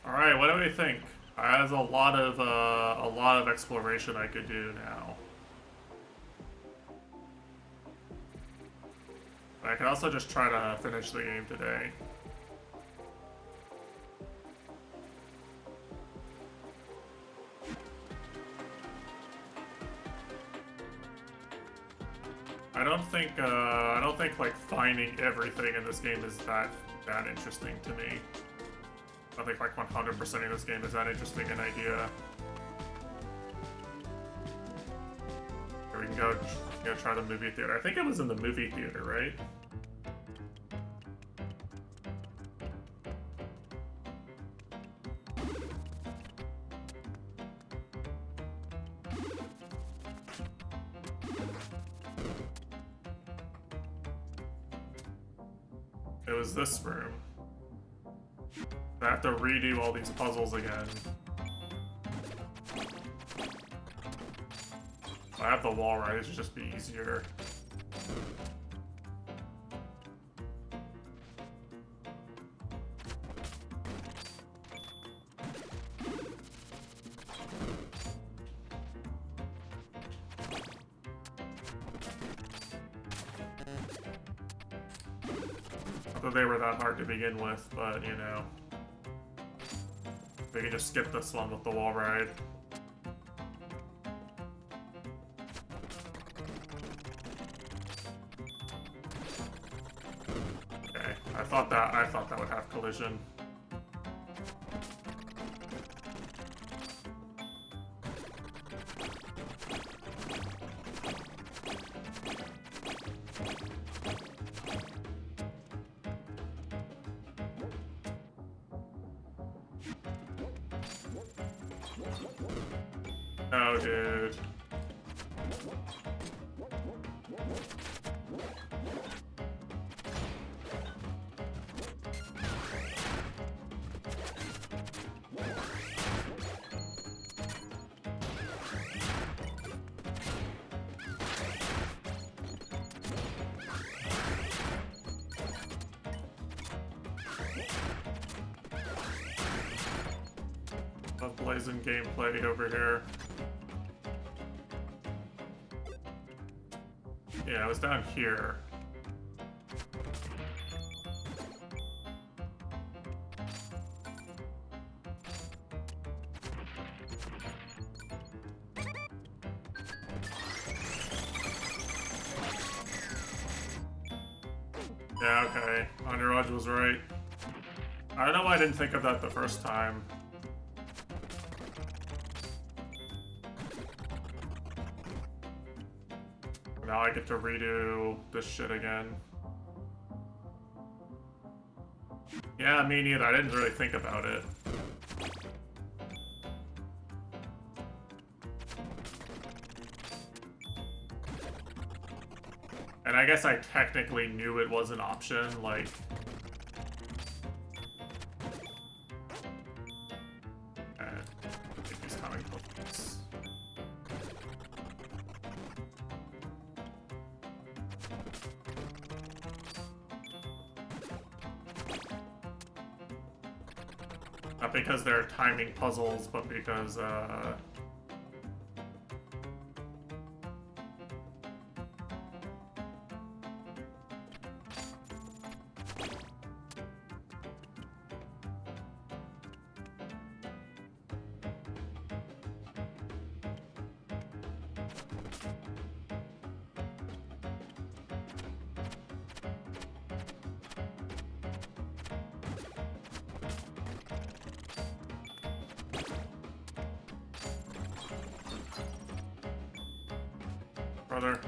Alright, what do we think? There's a lot of exploration I could do now. I could also just try to finish the game today. I don't think like finding everything in this game is that interesting to me. I think like 100% of this game is that interesting an idea. Here we can go try the movie theater. I think it was in the movie theater, right? It was this room. I have to redo all these puzzles again. I have the wall right, it should just be easier. Not that they were that hard to begin with, but you know. We can just skip this one with the wall ride. Okay, I thought that would have collision. Oh, dude. A blazing gameplay over here. Yeah, I was down here. Yeah, okay. Underwatch was right. I don't know why I didn't think of that the first time. Now I get to redo this shit again. Yeah, me neither. I didn't really think about it. I guess I technically knew it was an option, like... take these comic books. Not because they're timing puzzles, but because, brother.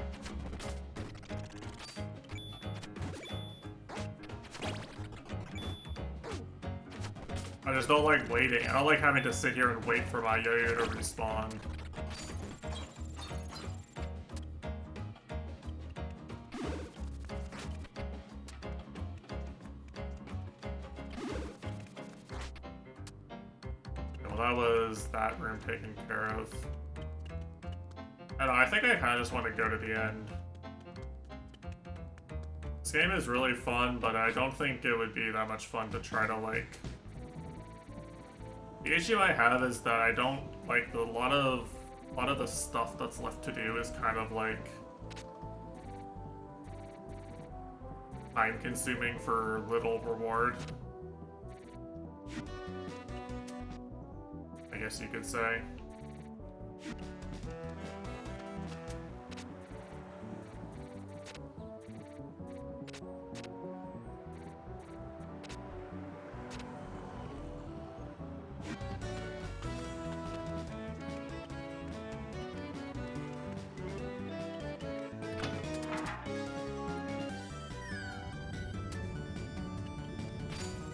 I just don't like waiting. I don't like having to sit here and wait for my yo-yo to respawn. Well, that was that room taken care of. I don't know, I think I kind of just want to go to the end. This game is really fun, but I don't think it would be that much fun to try to, like... The issue I have is that I don't, like, a lot of the stuff that's left to do is kind of, like... time-consuming for little reward. I guess you could say.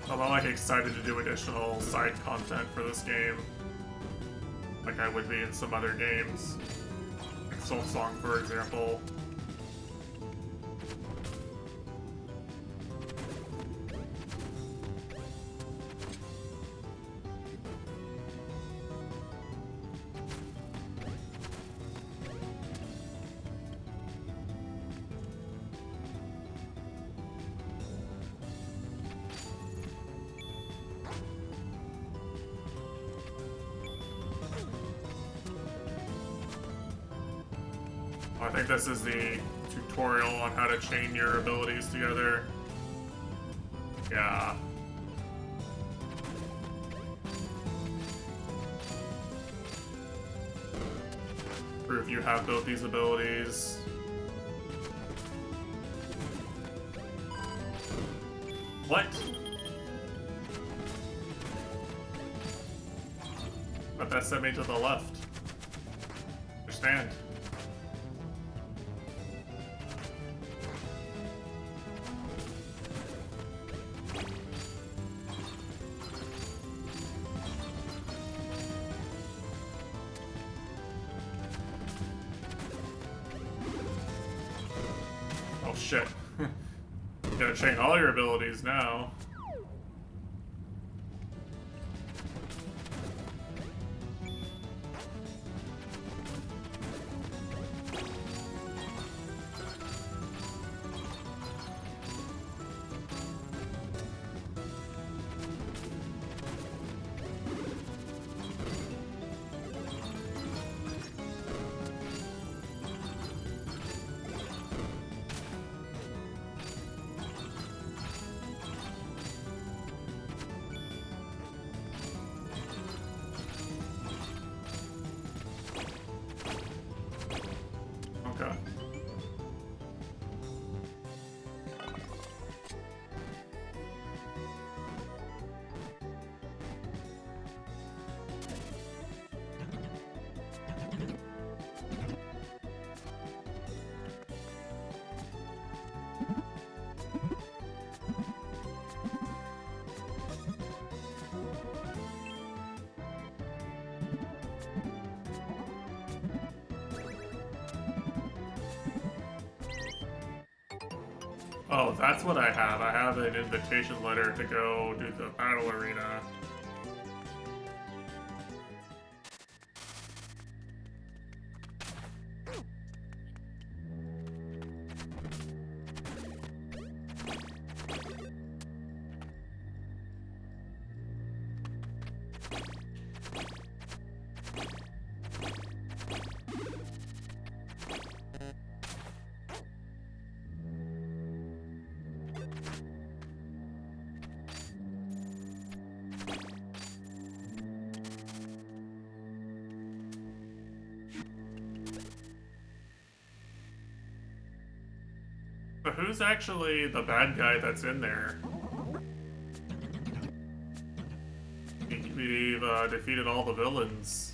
I'm like excited to do additional side content for this game, like I would be in some other games, like Soul Song, for example. I think this is the tutorial on how to chain your abilities together. Yeah. Prove you have both these abilities. What? But that sent me to the left. Understand. Oh shit. You gotta chain all your abilities now. Oh, that's what I have. I have an invitation letter to go do the battle arena. But who's actually the bad guy that's in there? We've defeated all the villains.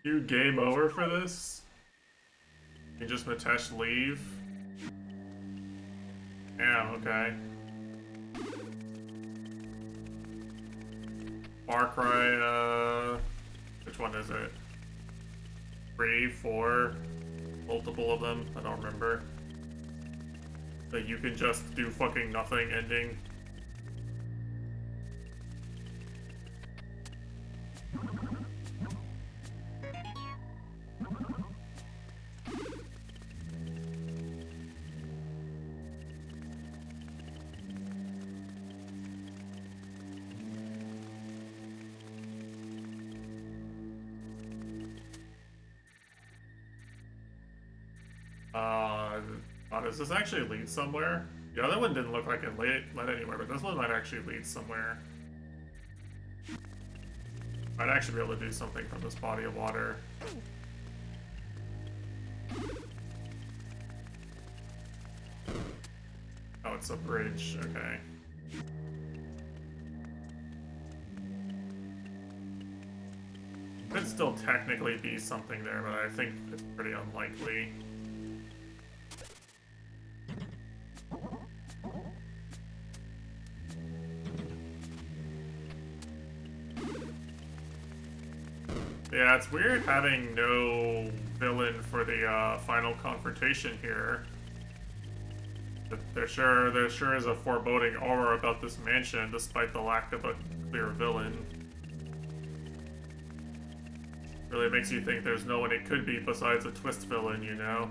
You game over for this? You just Mitesh leave? Yeah, okay. Far Cry, which one is it? 3, 4, multiple of them, I don't remember. That you can just do fucking nothing ending. Does this actually lead somewhere? The other one didn't look like it led anywhere, but this one might actually lead somewhere. Might actually be able to do something from this body of water. Oh, it's a bridge, okay. Could still technically be something there, but I think it's pretty unlikely. Yeah, it's weird having no villain for the final confrontation here. There sure is a foreboding aura about this mansion, despite the lack of a clear villain. Really makes you think there's no one it could be besides a twist villain, you know?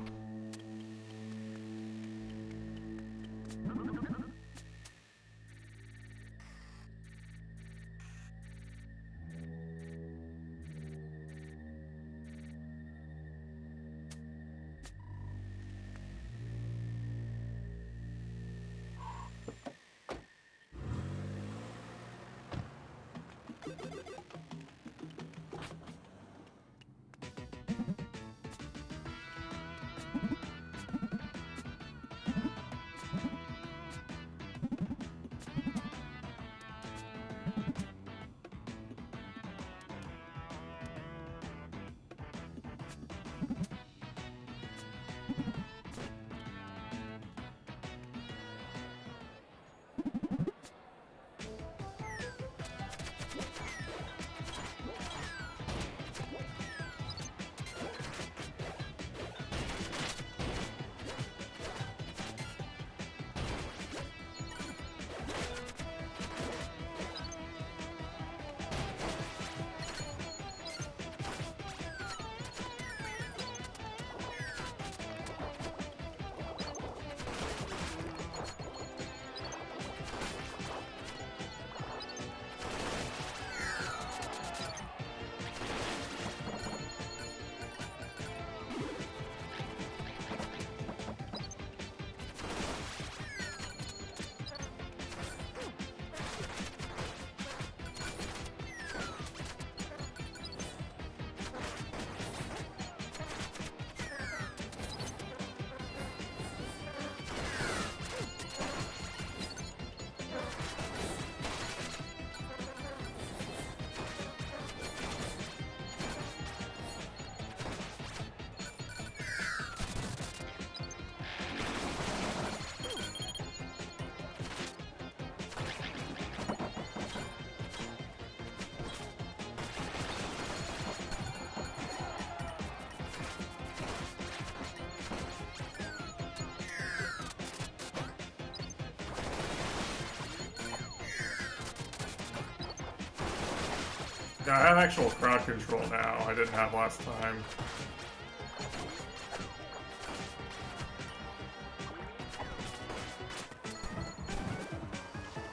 Yeah, I have actual crowd control now. I didn't have last time.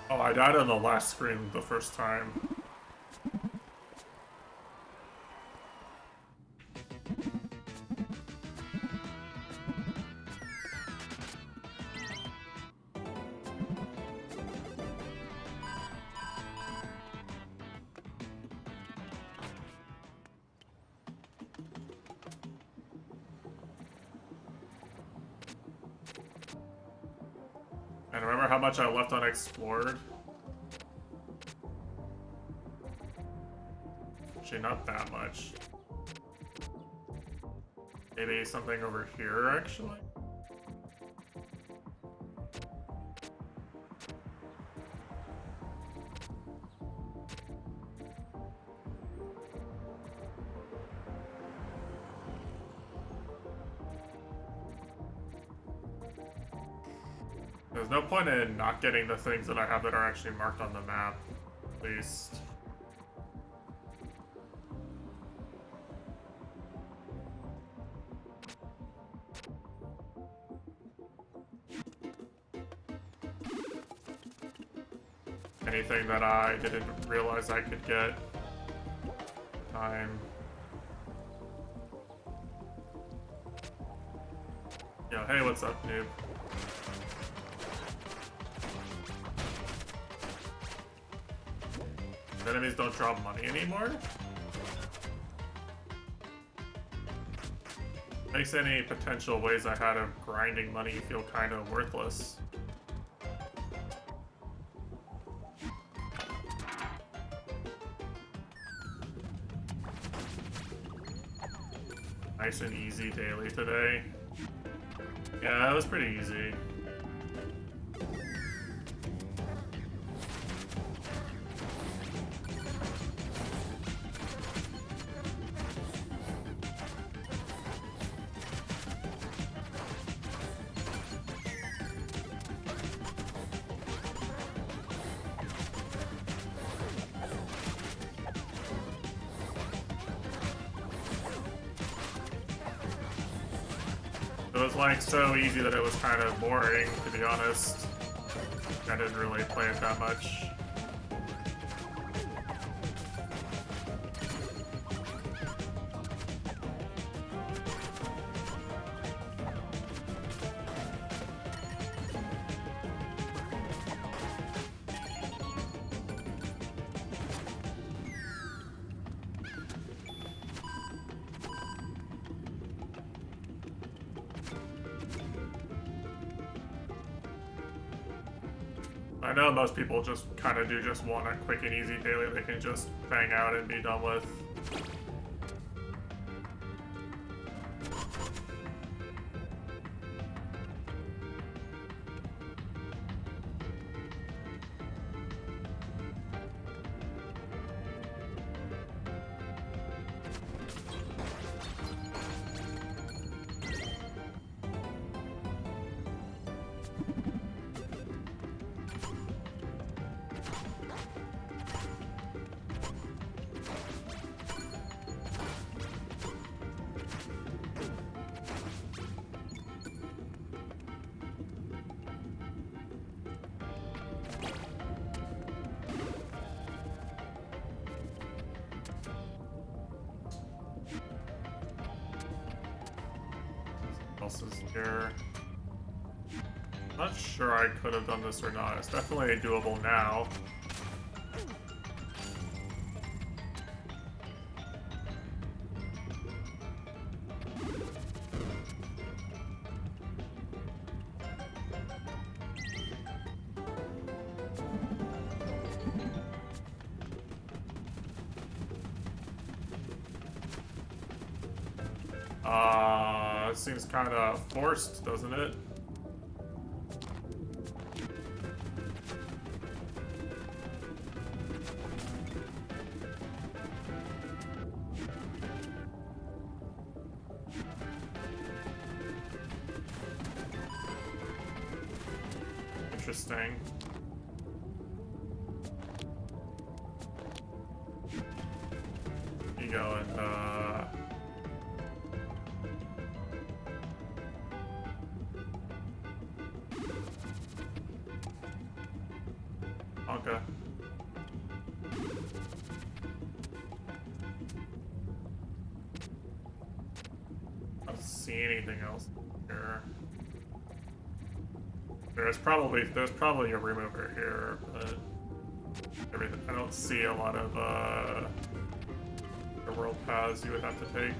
Oh, I died on the last screen the first time. And remember how much I left unexplored? Actually, not that much. Maybe something over here, actually? There's no point in not getting the things that I have that are actually marked on the map, at least. Anything that I didn't realize I could get. Time. Yo, hey, what's up, noob? Enemies don't drop money anymore? Makes any potential ways I had of grinding money feel kind of worthless. Nice and easy daily today. Yeah, that was pretty easy. It was like so easy that it was kind of boring, to be honest. I didn't really play it that much. I know most people just kind of do just want a quick and easy daily they can just bang out and be done with. Else is here. Not sure I could have done this or not. It's definitely doable now. It seems kind of forced, doesn't it? Interesting. going, okay. I don't see anything else here. There's probably a room over here, but everything, I don't see a lot of the world paths you would have to take.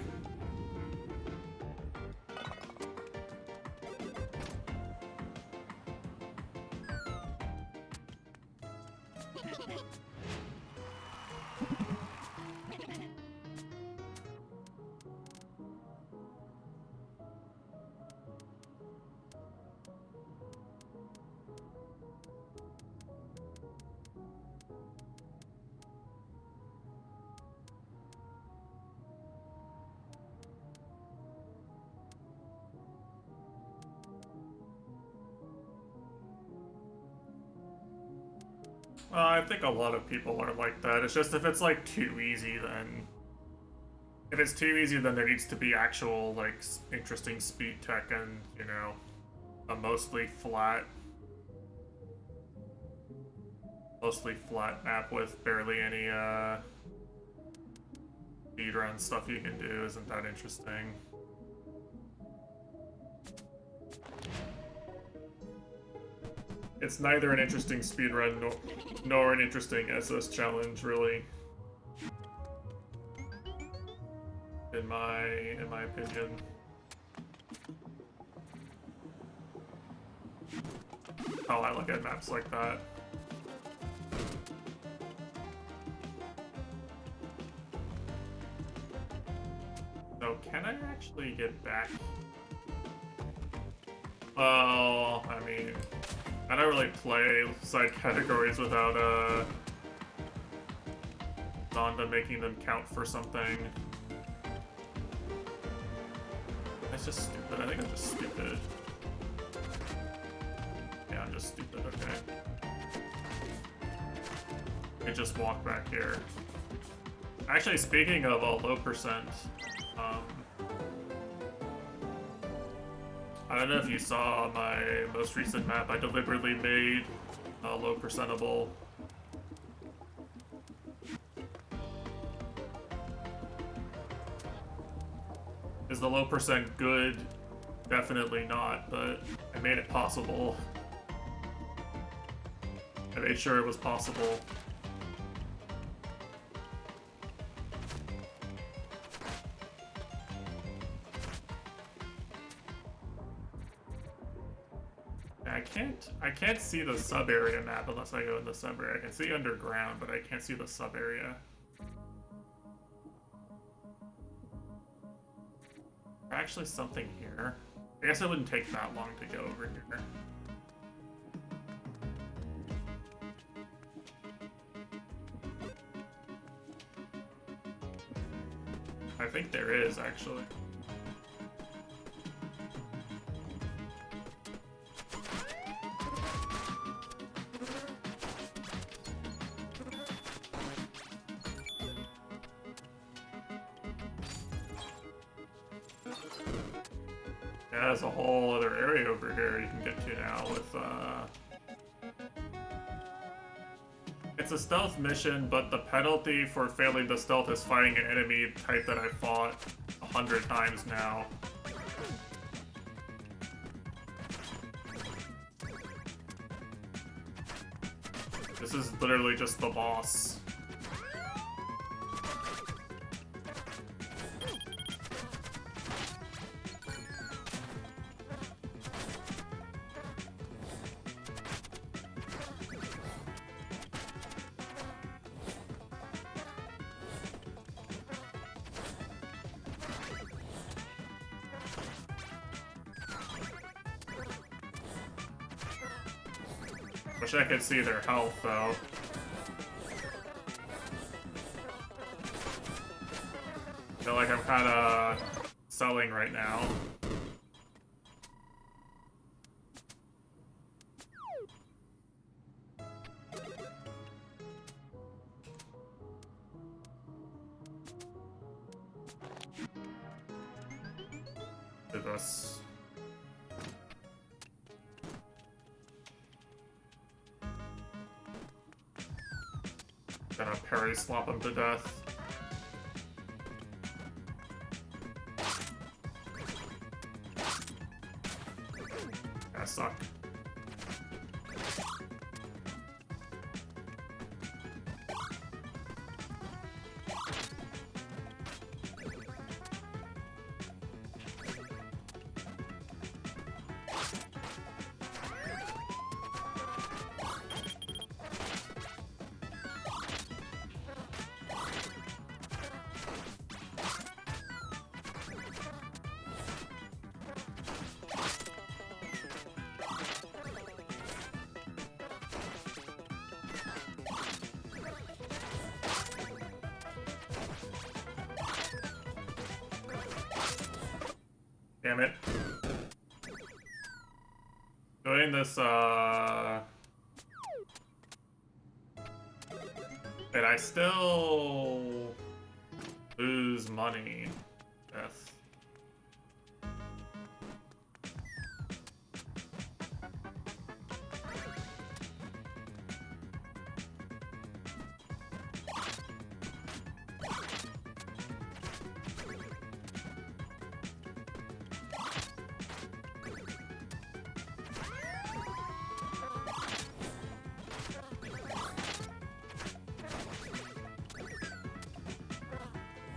I think a lot of people are like that. It's just if it's like too easy, then if it's too easy, then there needs to be actual like interesting speed tech and, you know, a mostly flat map with barely any speedrun stuff you can do isn't that interesting. It's neither an interesting speedrun nor an interesting SS challenge, really. In my opinion. Oh, I look at maps like that. So can I actually get back? Well, I mean, I don't really play side categories without Zonda making them count for something. That's just stupid. I think I'm just stupid. Yeah, I'm just stupid, okay. I just walk back here. Actually, speaking of a low percent, I don't know if you saw my most recent map. I deliberately made low percentable. Is the low percent good? Definitely not, but I made it possible. I made sure it was possible. I can't see the sub-area map unless I go in the sub-area. I can see underground, but I can't see the sub-area. Actually something here. I guess it wouldn't take that long to go over here. I think there is, actually. Yeah, there's a whole other area over here you can get to now with, It's a stealth mission, but the penalty for failing the stealth is fighting an enemy type that I've fought 100 times now. This is literally just the boss. Wish I could see their health, though. I feel like I'm kinda selling right now. this. Gonna parry slap him to death. That sucked. Damn it. Doing this, and I still lose money. Death.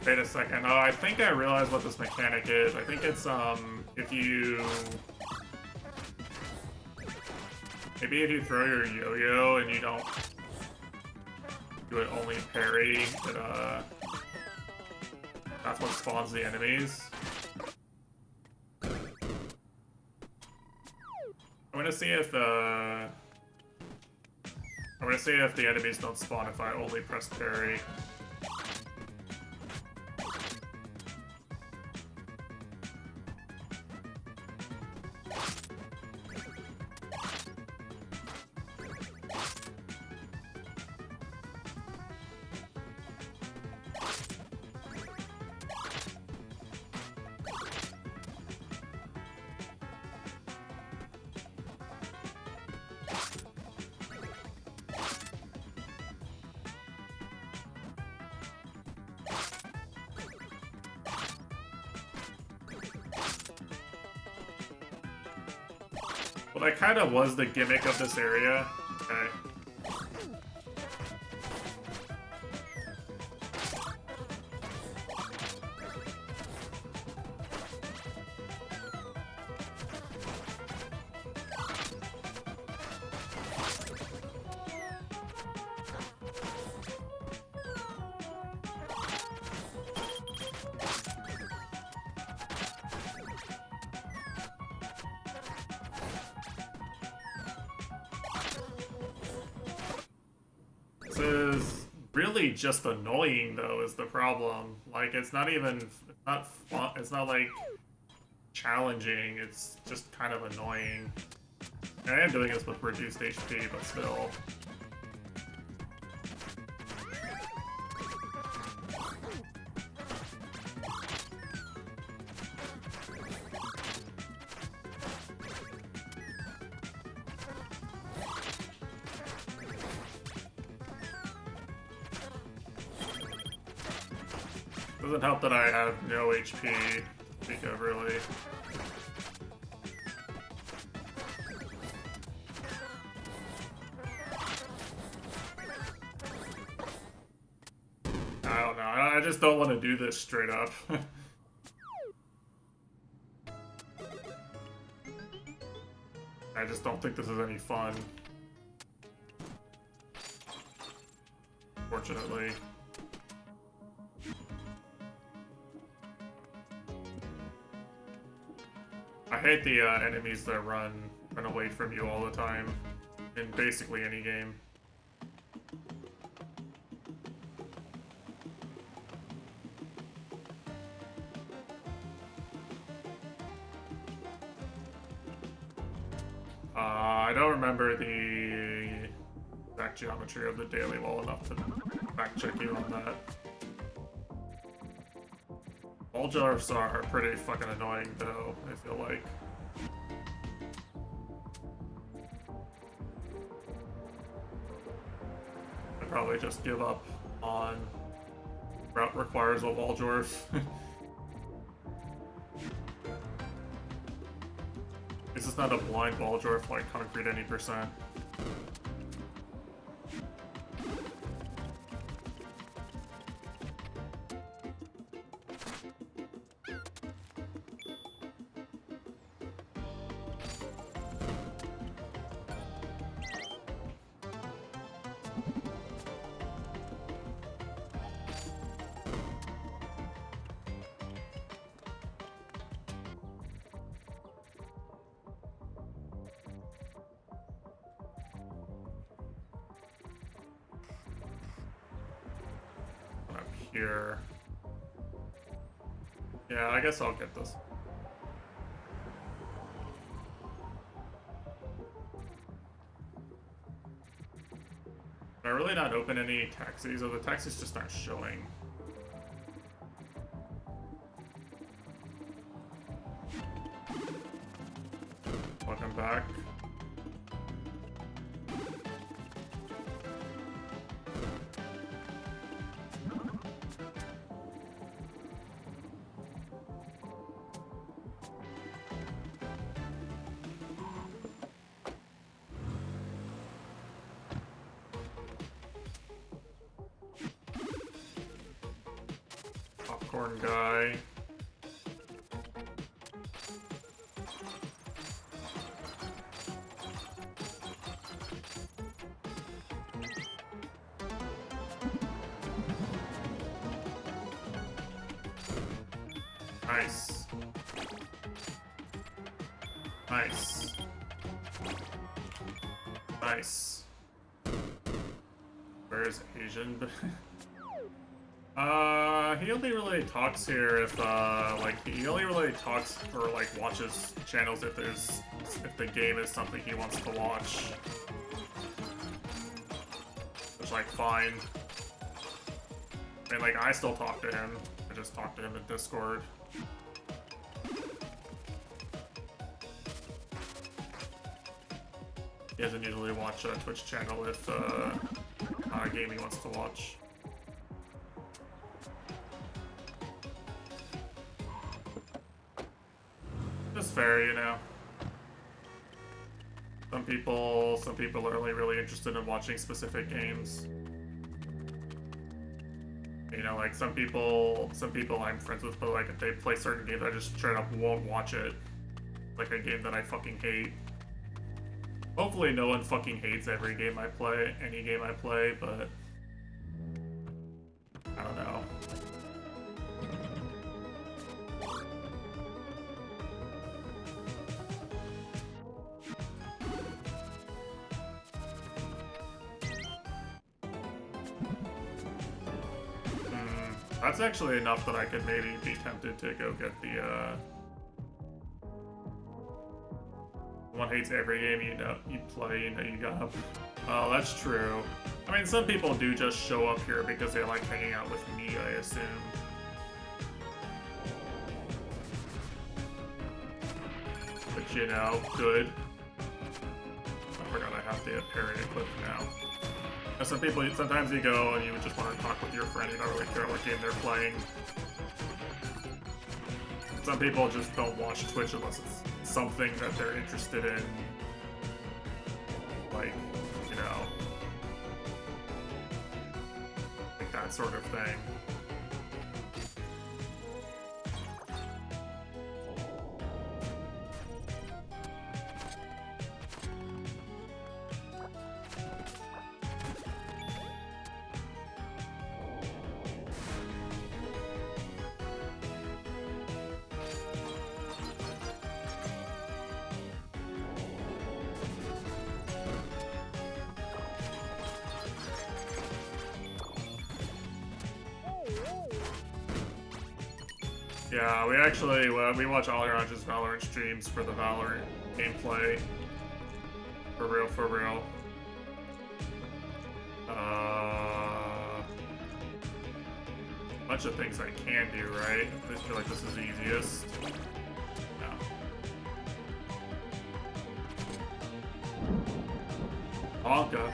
Wait a second. Oh, I think I realized what this mechanic is. I think it's, if you... Maybe if you throw your yo-yo and you don't do it only parry, that's what spawns the enemies. I'm gonna see if the enemies don't spawn if I only press parry. Well, that kind of was the gimmick of this area. Okay. This is really just annoying, though, is the problem. Like, it's not even, it's not fun, it's not like challenging, it's just kind of annoying. And I am doing this with reduced HP, but still. Doesn't help that I have no HP to speak of, really. I don't know. I just don't want to do this straight up. I just don't think this is any fun. Fortunately. I hate the enemies that run away from you all the time in basically any game. I don't remember the exact geometry of the daily well enough to fact check you on that. All jars are pretty fucking annoying though, I feel like. I'd probably just give up on route requires a wall dwarf. This is not a blind wall dwarf like concrete any percent. Here. Yeah, I guess I'll get this. Can I really not open any taxis? Or the taxis just aren't showing. Welcome back. Popcorn guy. Nice. Nice. Nice. Where's Asian? He only really talks here if, like, he only really talks or, like, watches channels if the game is something he wants to watch. Which, like, fine. I mean, like, I still talk to him. I just talk to him in Discord. He doesn't usually watch a Twitch channel if, not a game he wants to watch. Just fair, you know. Some people are only really interested in watching specific games. You know, like some people I'm friends with, but like if they play certain games, I just straight up won't watch it. Like a game that I fucking hate. Hopefully no one fucking hates every game I play, any game I play, but I don't know. That's actually enough that I could maybe be tempted to go get the, one hates every game you play, you got. Oh, that's true. I mean, some people do just show up here because they like hanging out with me, I assume. But, you know, good. I forgot I have the parody clip now. And some people, sometimes you go and you just want to talk with your friend, you don't really care what game they're playing. Some people just don't watch Twitch unless it's something that they're interested in. Like, you know, like that sort of thing. Yeah, we actually, we watch Aliraj's Valorant streams for the Valorant gameplay. For real, for real. bunch of things I can do, right? I just feel like this is the easiest. No. Bonka.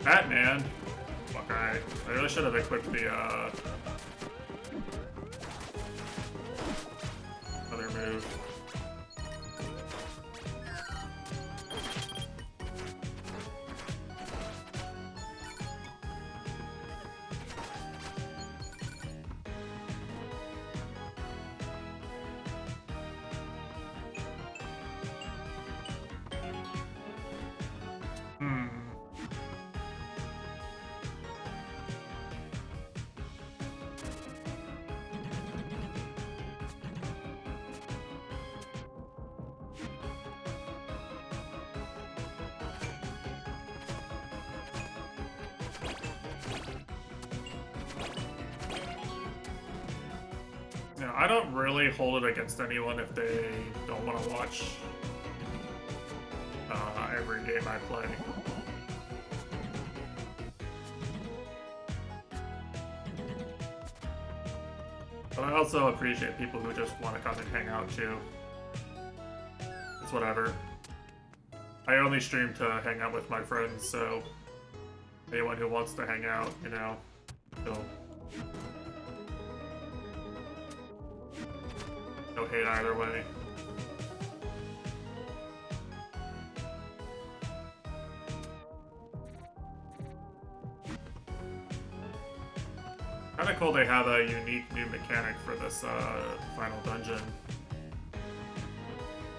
Batman. Fuck, I really should have equipped the, other move. Yeah, I don't really hold it against anyone if they don't want to watch every game I play. But I also appreciate people who just want to come and hang out too. It's whatever. I only stream to hang out with my friends, so anyone who wants to hang out, you know, no hate either way. Kinda cool they have a unique new mechanic for this final dungeon.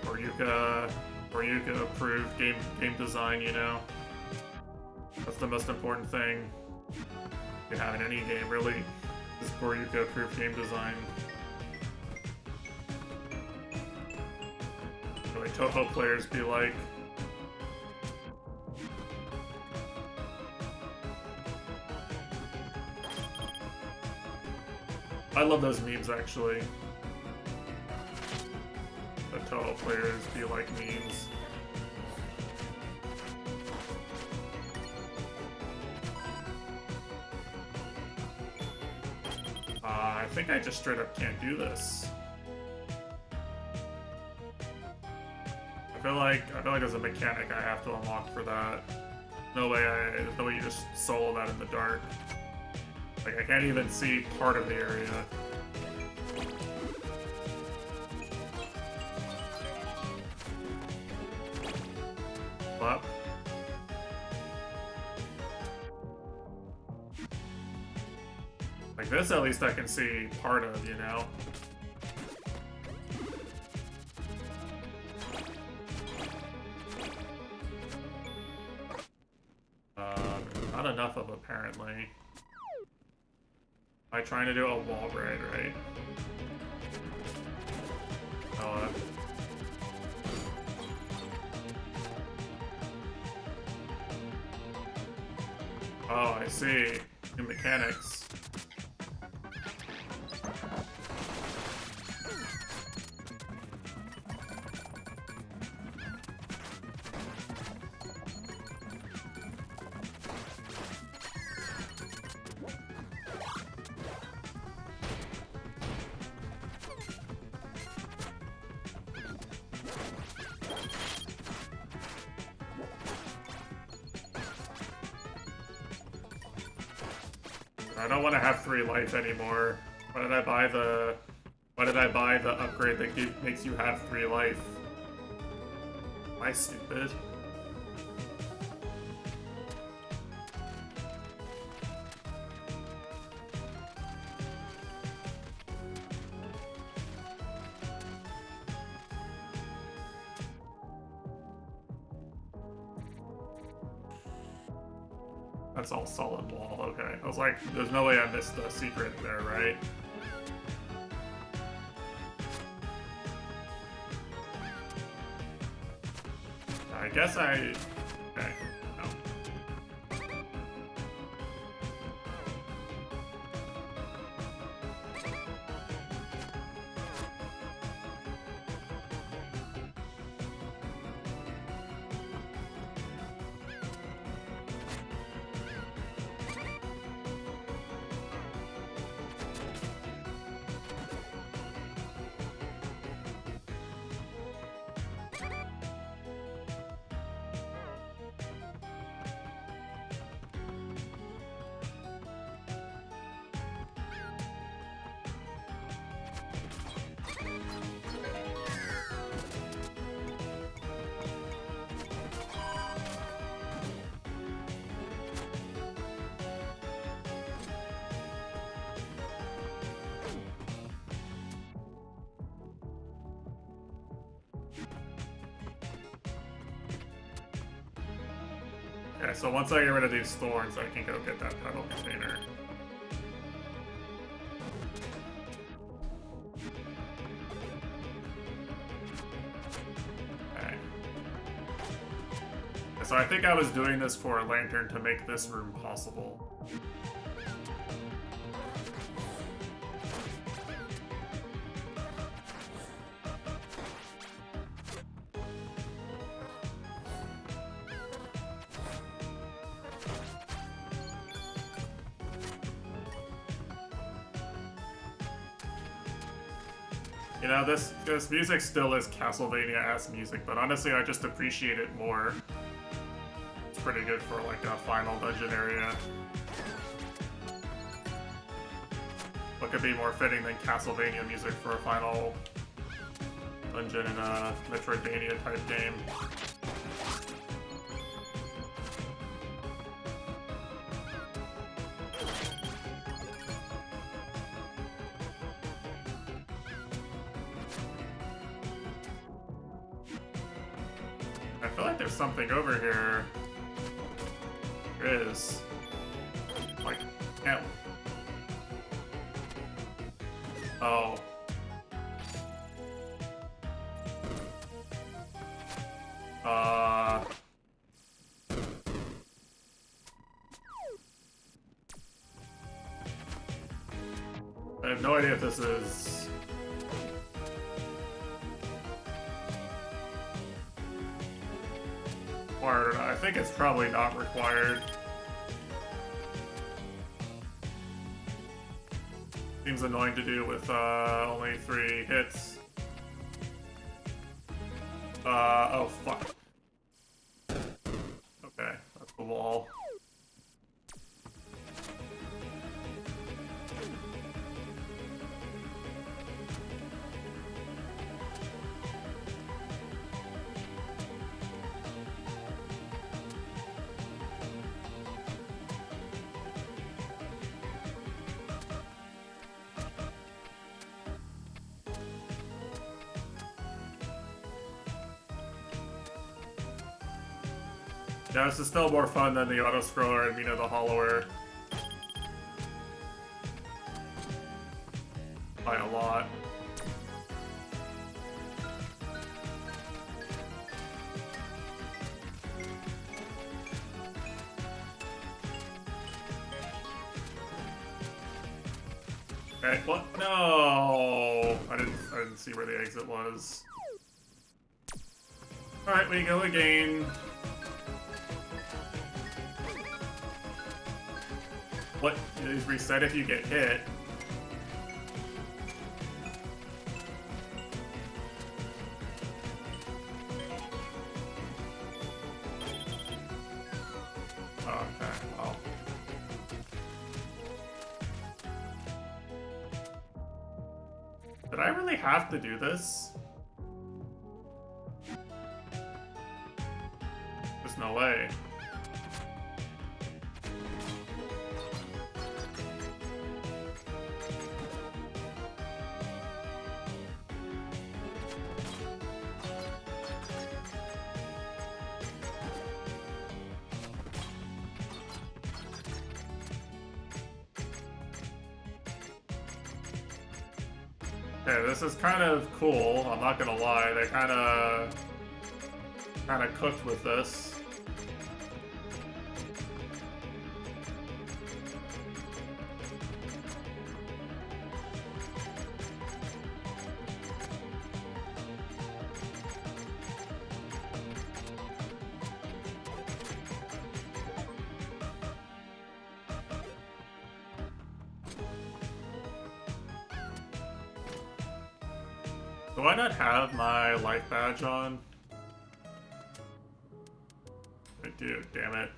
Where you can approve game design, you know? That's the most important thing you have in any game, really, is where you can approve game design. Really, Toho players be like, I love those memes, actually. The Toho players be like memes. I think I just straight up can't do this. I feel like there's a mechanic I have to unlock for that. There's no way you just solo that in the dark. Like, I can't even see part of the area. Up. Like this, at least I can see part of, you know? Not enough of, apparently. Am I trying to do a wall ride, right? Oh, I see. New mechanics. I don't want to have 3 life anymore. Why did I buy the upgrade that makes you have 3 life? Am I stupid? That's all solid wall, okay. I was like, there's no way I missed the secret there, right? I guess okay, no. Okay, so once I get rid of these thorns, I can go get that petal container. Okay. So I think I was doing this for a lantern to make this room possible. You know, this music still is Castlevania-ass music, but honestly, I just appreciate it more. It's pretty good for, like, a final dungeon area. What could be more fitting than Castlevania music for a final dungeon in a Metroidvania-type game? I feel like there's something over here. There is. Like, can't. Oh. I have no idea if this is... required or not. I think it's probably not required. Seems annoying to do with only 3 hits. Oh fuck. Okay, that's the wall. Yeah, this is still more fun than the auto-scroller and Mina the Hollower. By a lot. Okay, what? No! I didn't see where the exit was. Alright, we go again. What is reset if you get hit? Okay, well. Did I really have to do this? There's no way. Okay, this is kind of cool, I'm not gonna lie. They kinda cooked with this. Do I not have my life badge on? I do, damn it.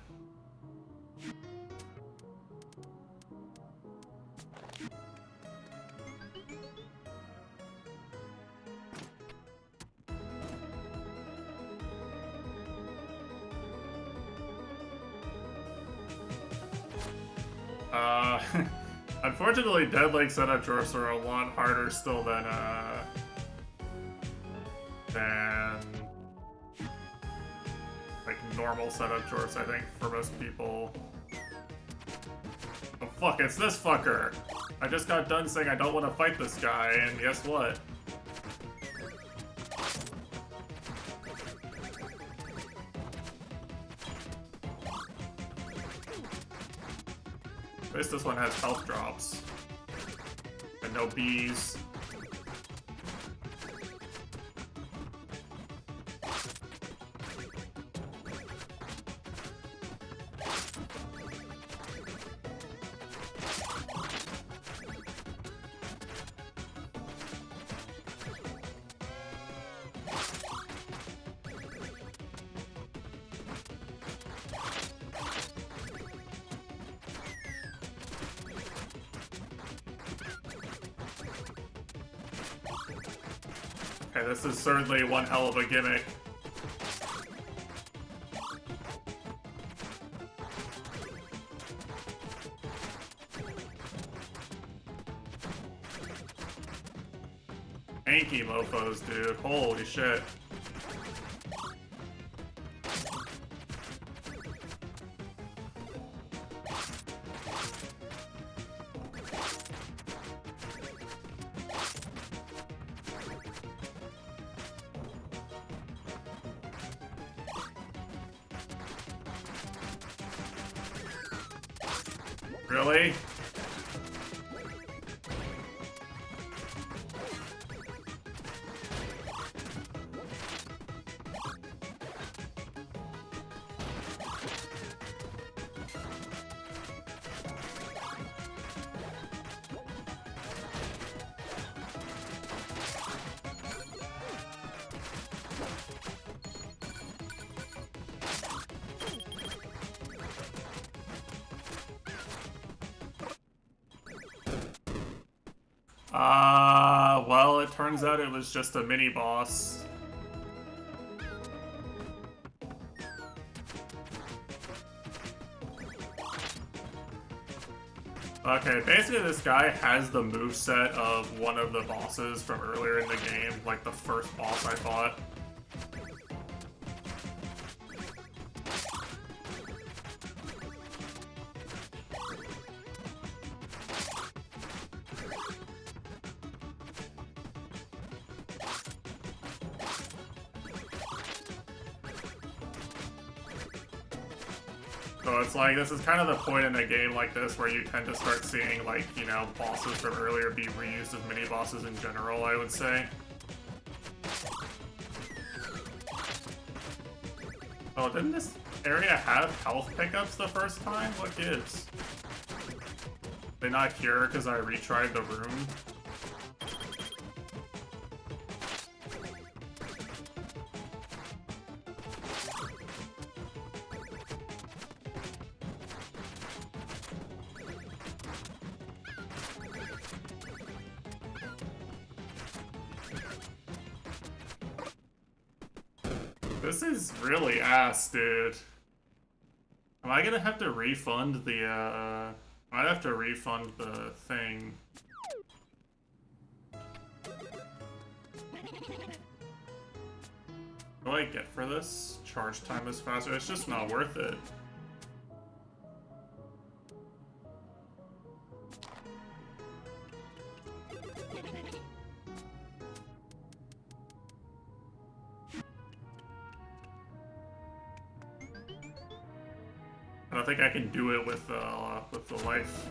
Unfortunately, Dead Link setup drawers are a lot harder still than like normal setup shorts, I think, for most people. Oh fuck, it's this fucker! I just got done saying I don't want to fight this guy, and guess what? At least this one has health drops. And no bees. Okay, this is certainly one hell of a gimmick. Hanky mofos, dude. Holy shit. Really? Well, it turns out it was just a mini-boss. Okay, basically this guy has the moveset of one of the bosses from earlier in the game, like the first boss I fought. So it's like, this is kind of the point in a game like this where you tend to start seeing, like, you know, bosses from earlier be reused as mini-bosses in general, I would say. Oh, didn't this area have health pickups the first time? What gives? They not cure because I retried the room? This is really ass, dude. Am I gonna have to refund the, I might have to refund the thing. What do I get for this? Charge time is faster. It's just not worth it. I don't think I can do it with the life.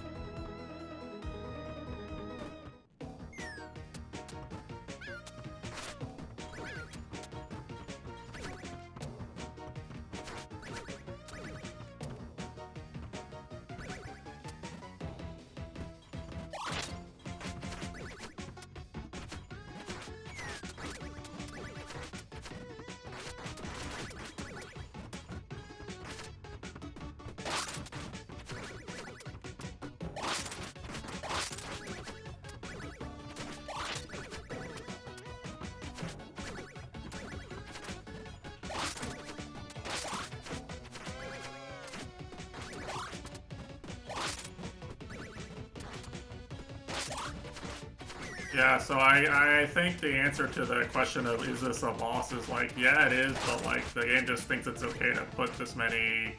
Yeah, so I think the answer to the question of is this a boss is like, yeah, it is, but like the game just thinks it's okay to put this many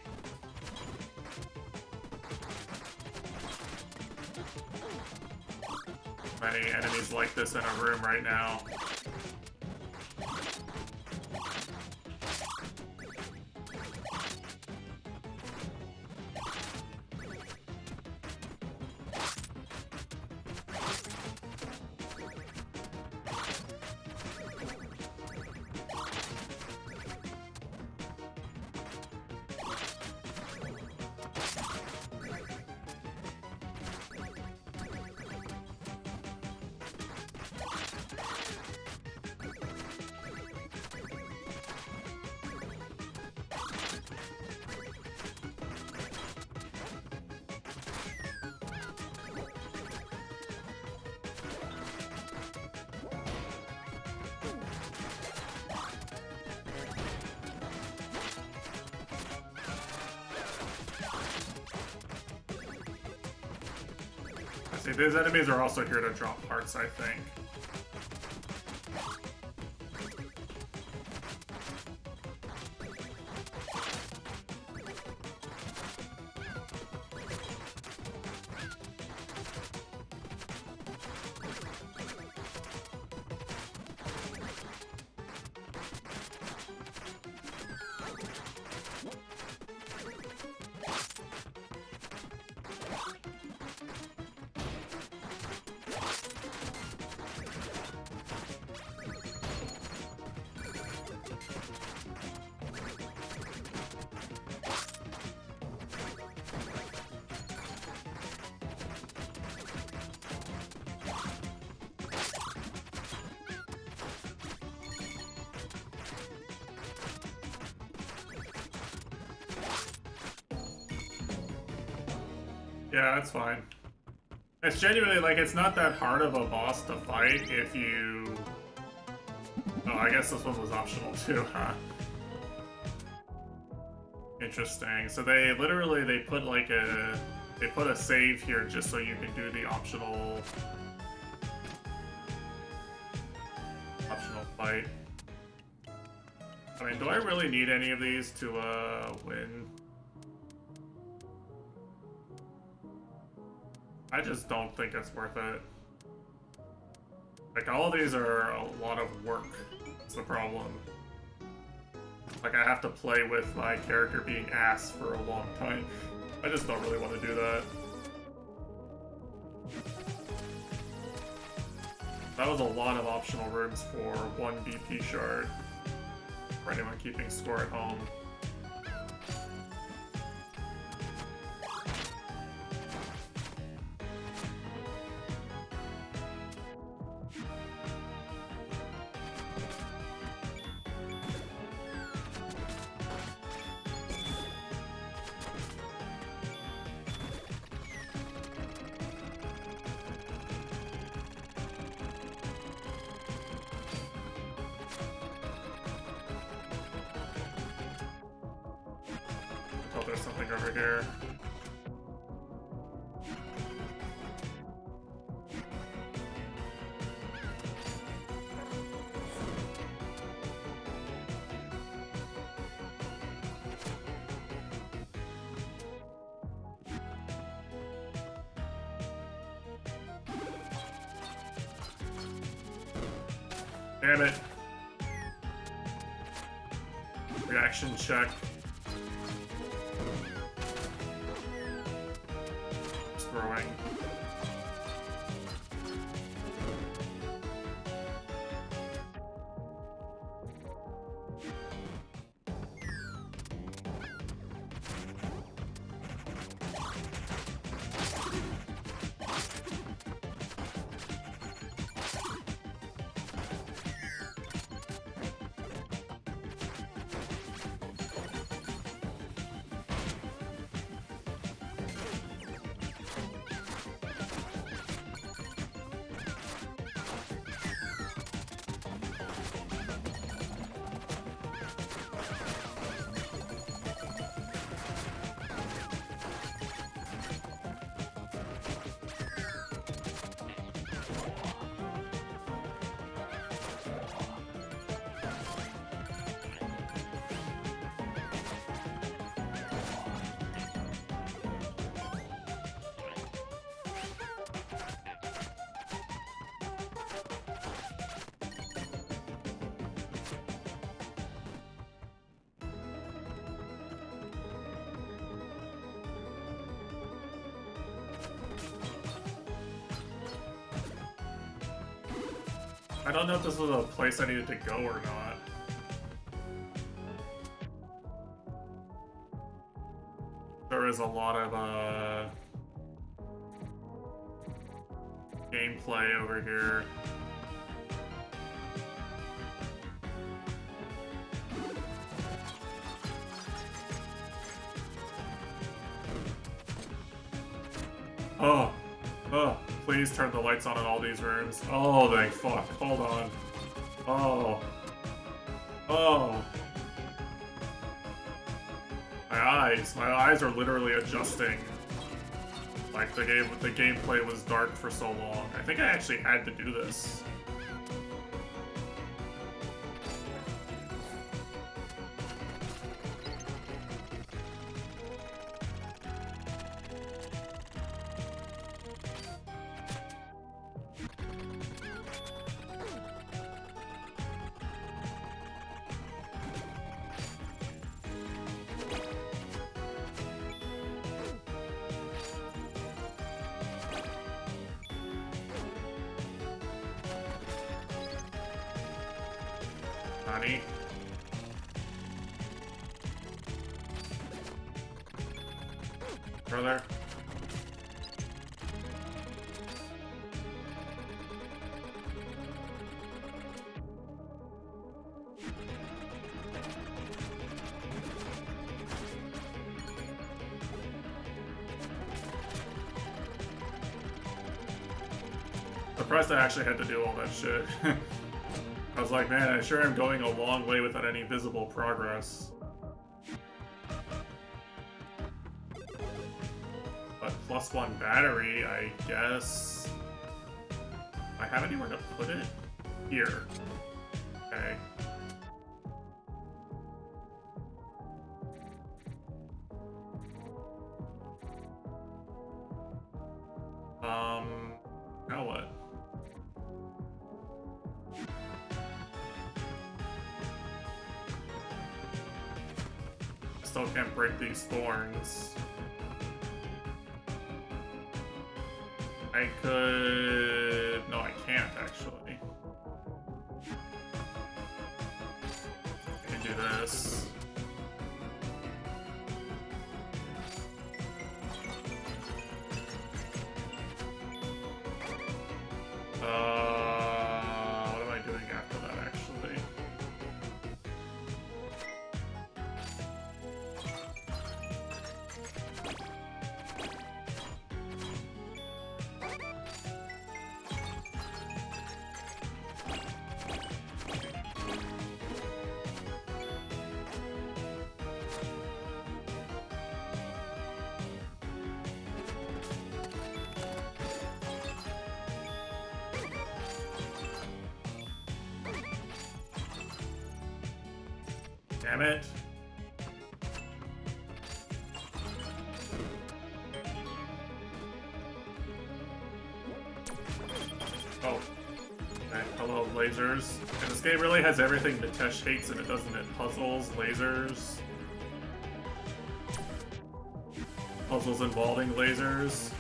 enemies like this in a room right now. See, these enemies are also here to drop hearts, I think. Yeah, that's fine. It's genuinely, like, it's not that hard of a boss to fight if you... Oh, I guess this one was optional too, huh? Interesting. So they literally, they put like a... They put a save here just so you can do the optional fight. I mean, do I really need any of these to, win? I just don't think it's worth it. Like, all of these are a lot of work. That's the problem. Like, I have to play with my character being ass for a long time. I just don't really want to do that. That was a lot of optional rooms for one BP shard. For anyone keeping score at home. Oh, there's something over here. Damn it. Reaction check. Throwing. I don't know if this was a place I needed to go or not. There is a lot of gameplay over here. Oh, please turn the lights on in all these rooms. Oh, thank fuck. Hold on. Oh. My eyes are literally adjusting. Like, the gameplay was dark for so long. I think I actually had to do this. Honey. Brother. Surprised I actually had to do all that shit. I was like, man, I sure am going a long way without any visible progress. But +1 battery, I guess. I have anywhere to put it? Here. Okay. Now what? Still can't break these thorns. I could... No, I can't, actually. I can do this. What am I doing after that, actually? Damn it. Oh. Okay, hello, lasers. And this game really has everything Nitesh hates in it, doesn't it? Puzzles, lasers. Puzzles involving lasers.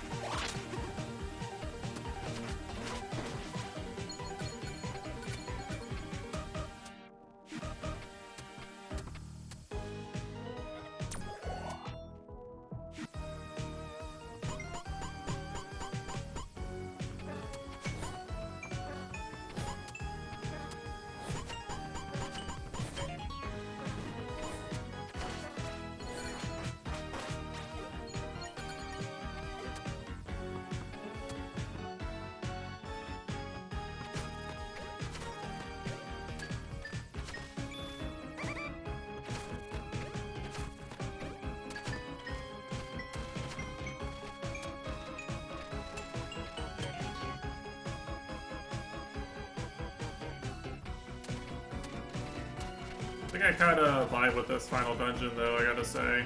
I think I kind of vibe with this final dungeon, though, I gotta say.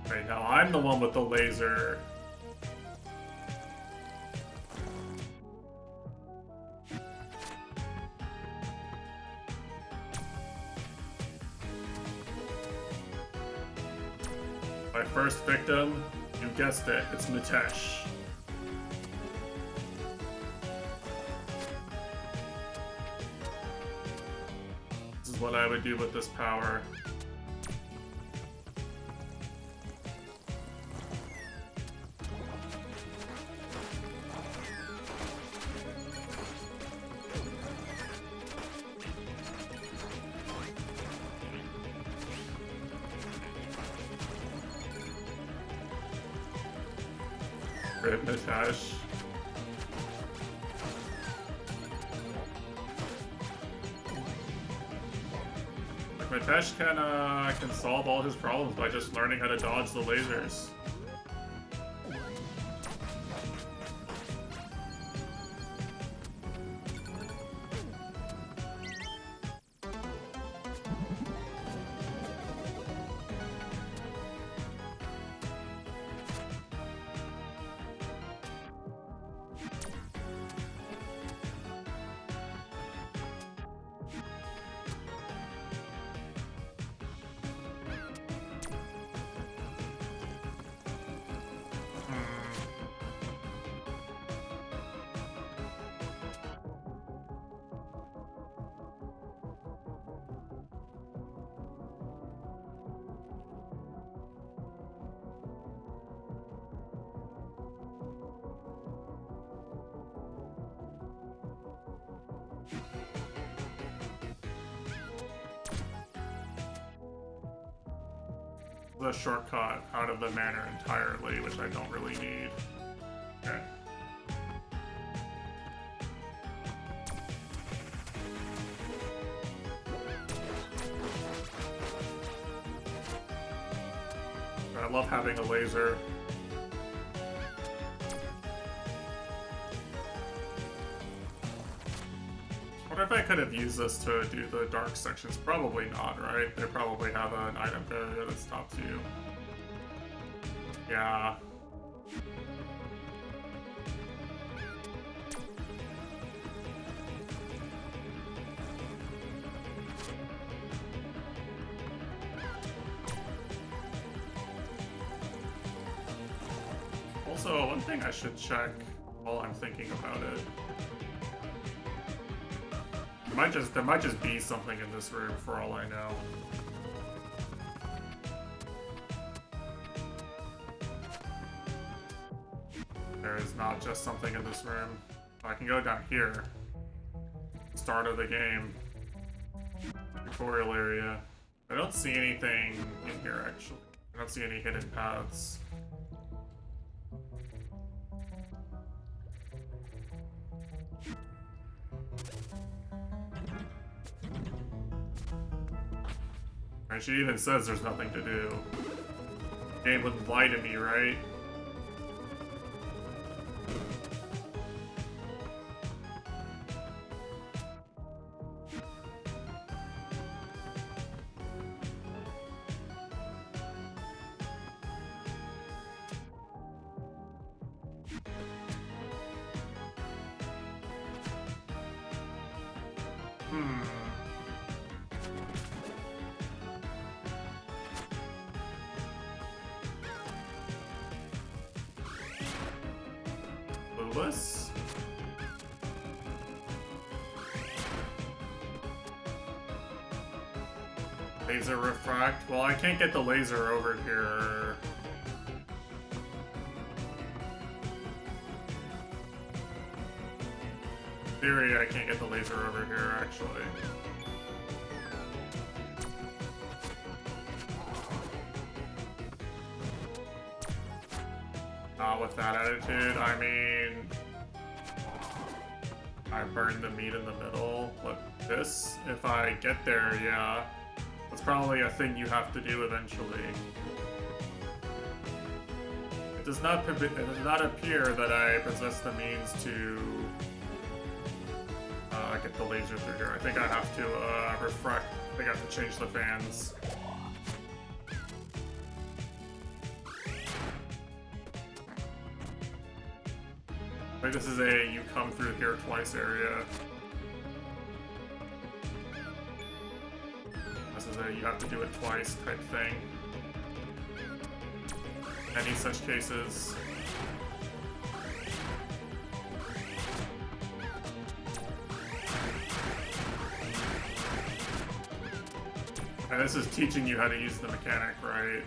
Right now, I'm the one with the laser. My first victim, you guessed it, it's Mitesh. This is what I would do with this power. Mitesh. Mitesh can solve all his problems by just learning how to dodge the lasers. The shortcut out of the manor entirely, which I don't really need. Okay. I love having a laser. I wonder if I could have used this to do the dark sections. Probably not, right? They probably have an item barrier that stops you. Yeah. Also, one thing I should check while I'm thinking about it. There might just be something in this room for all I know. There is not just something in this room. I can go down here. Start of the game. Tutorial area. I don't see anything in here actually. I don't see any hidden paths. And she even says there's nothing to do. The game wouldn't lie to me, right? Clueless? Laser refract? Well, I can't get the laser over here. In theory, I can't get the laser over here, actually. Not with that attitude, I mean... I burned the meat in the middle. What, this? If I get there, yeah. That's probably a thing you have to do eventually. It does not appear that I possess the means to get the laser through here. I think I have to refract. I think I have to change the fans. I think this is a you come through here twice area. This is a you have to do it twice type thing. any such cases. And this is teaching you how to use the mechanic, right?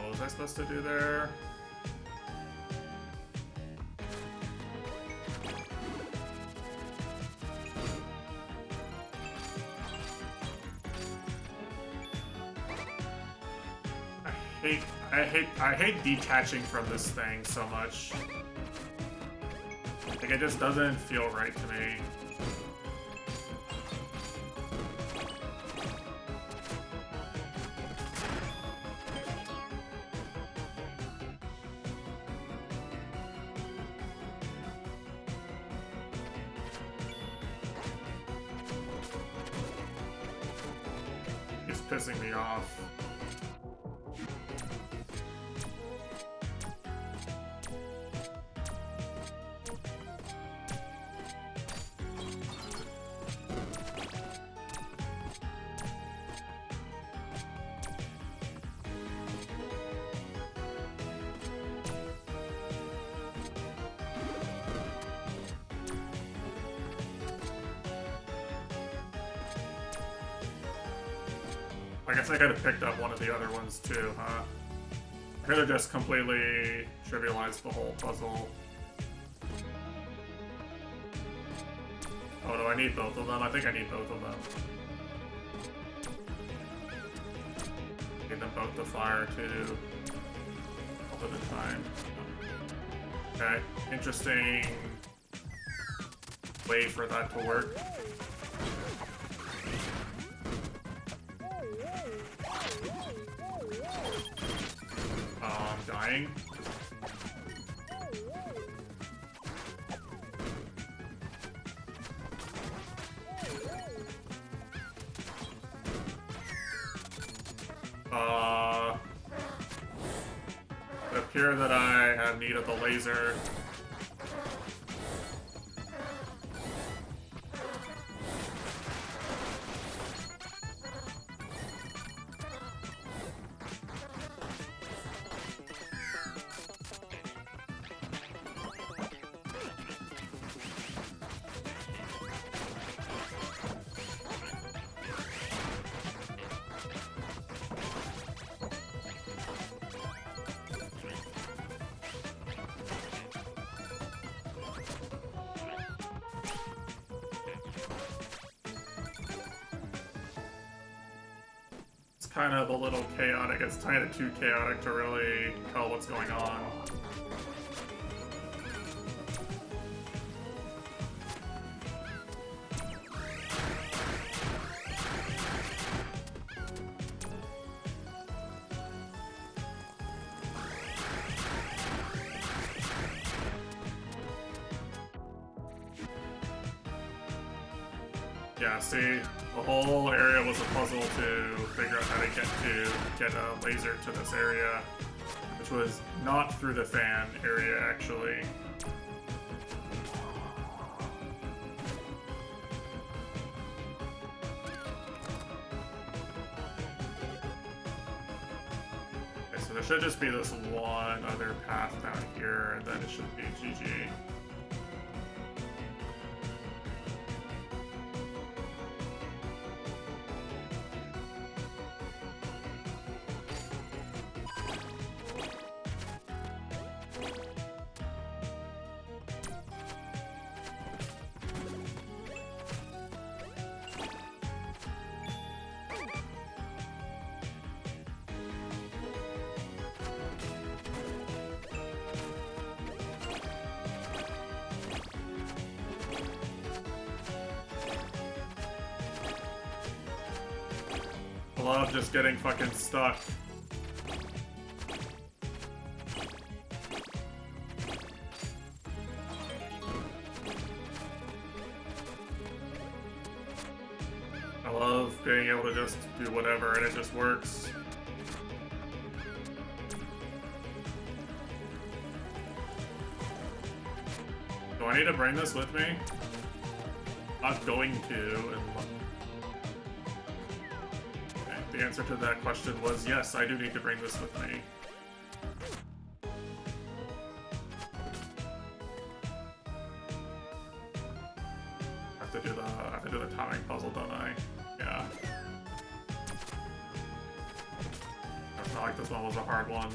What was I supposed to do there? I hate detaching from this thing so much. Like, it just doesn't feel right to me. It's pissing me off. I guess I could have picked up one of the other ones too, huh? I could have just completely trivialized the whole puzzle. Oh, do I need both of them? I think I need both of them. Need them both to fire too. All of the time. Okay, interesting way for that to work. Dying. It appears that I have need of the laser. Kind of a little chaotic. It's kind of too chaotic to really tell what's going on. Yeah, see? The whole area was a puzzle to figure out how to get a laser to this area, which was not through the fan area, actually. Okay, so there should just be this one other path down here, and then it should be GG. I love just getting fucking stuck. I love being able to just do whatever and it just works. I need to bring this with me? Not going to. Okay, the answer to that question was yes, I do need to bring this with me. I have to do the timing puzzle, don't I? Yeah. It's not like this one was a hard one.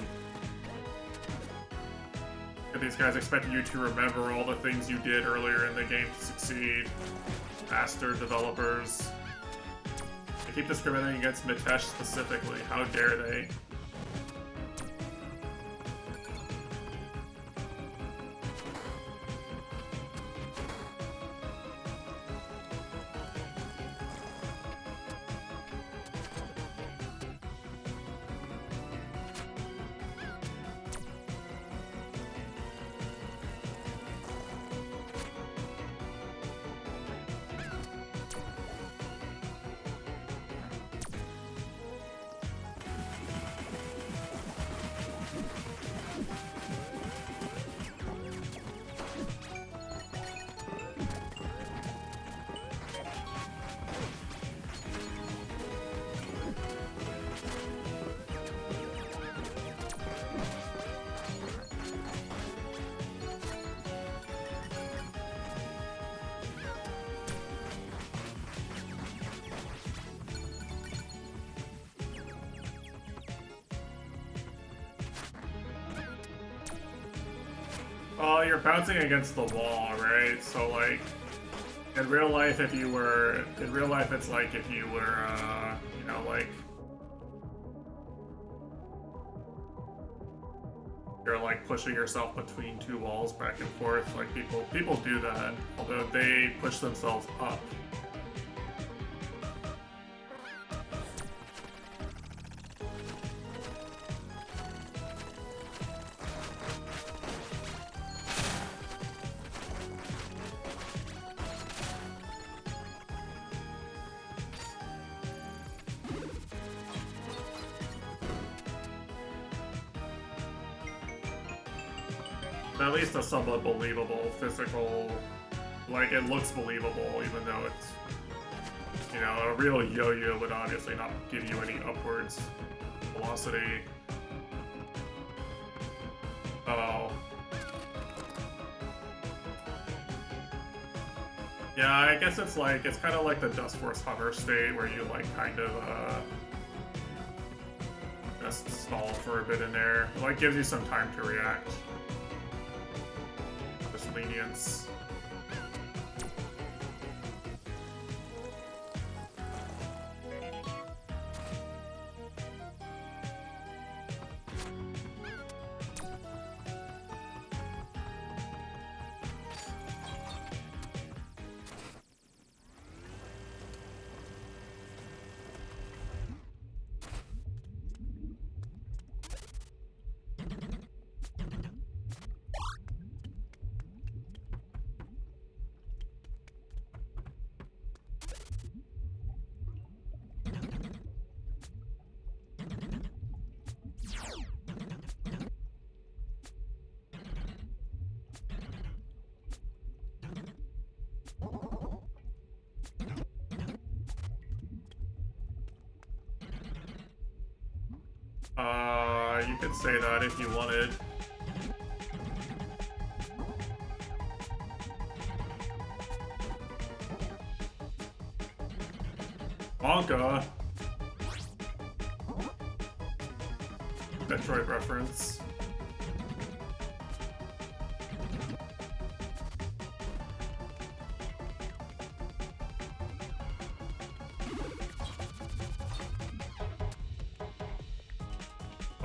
These guys expecting you to remember all the things you did earlier in the game to succeed. Master developers. They keep discriminating against Mitesh specifically. How dare they? You're bouncing against the wall, right? So, like, in real life, it's like if you were, you know, like, you're, like, pushing yourself between two walls back and forth. Like, people do that, although they push themselves up. At least a somewhat believable physical, like it looks believable even though it's, you know, a real yo-yo would obviously not give you any upwards velocity. Oh. Yeah, I guess it's kind of like the Dust Force hover state where you like kind of, just stall for a bit in there. It like gives you some time to react. Lenience. You could say that if you wanted. Wonka. Metroid reference.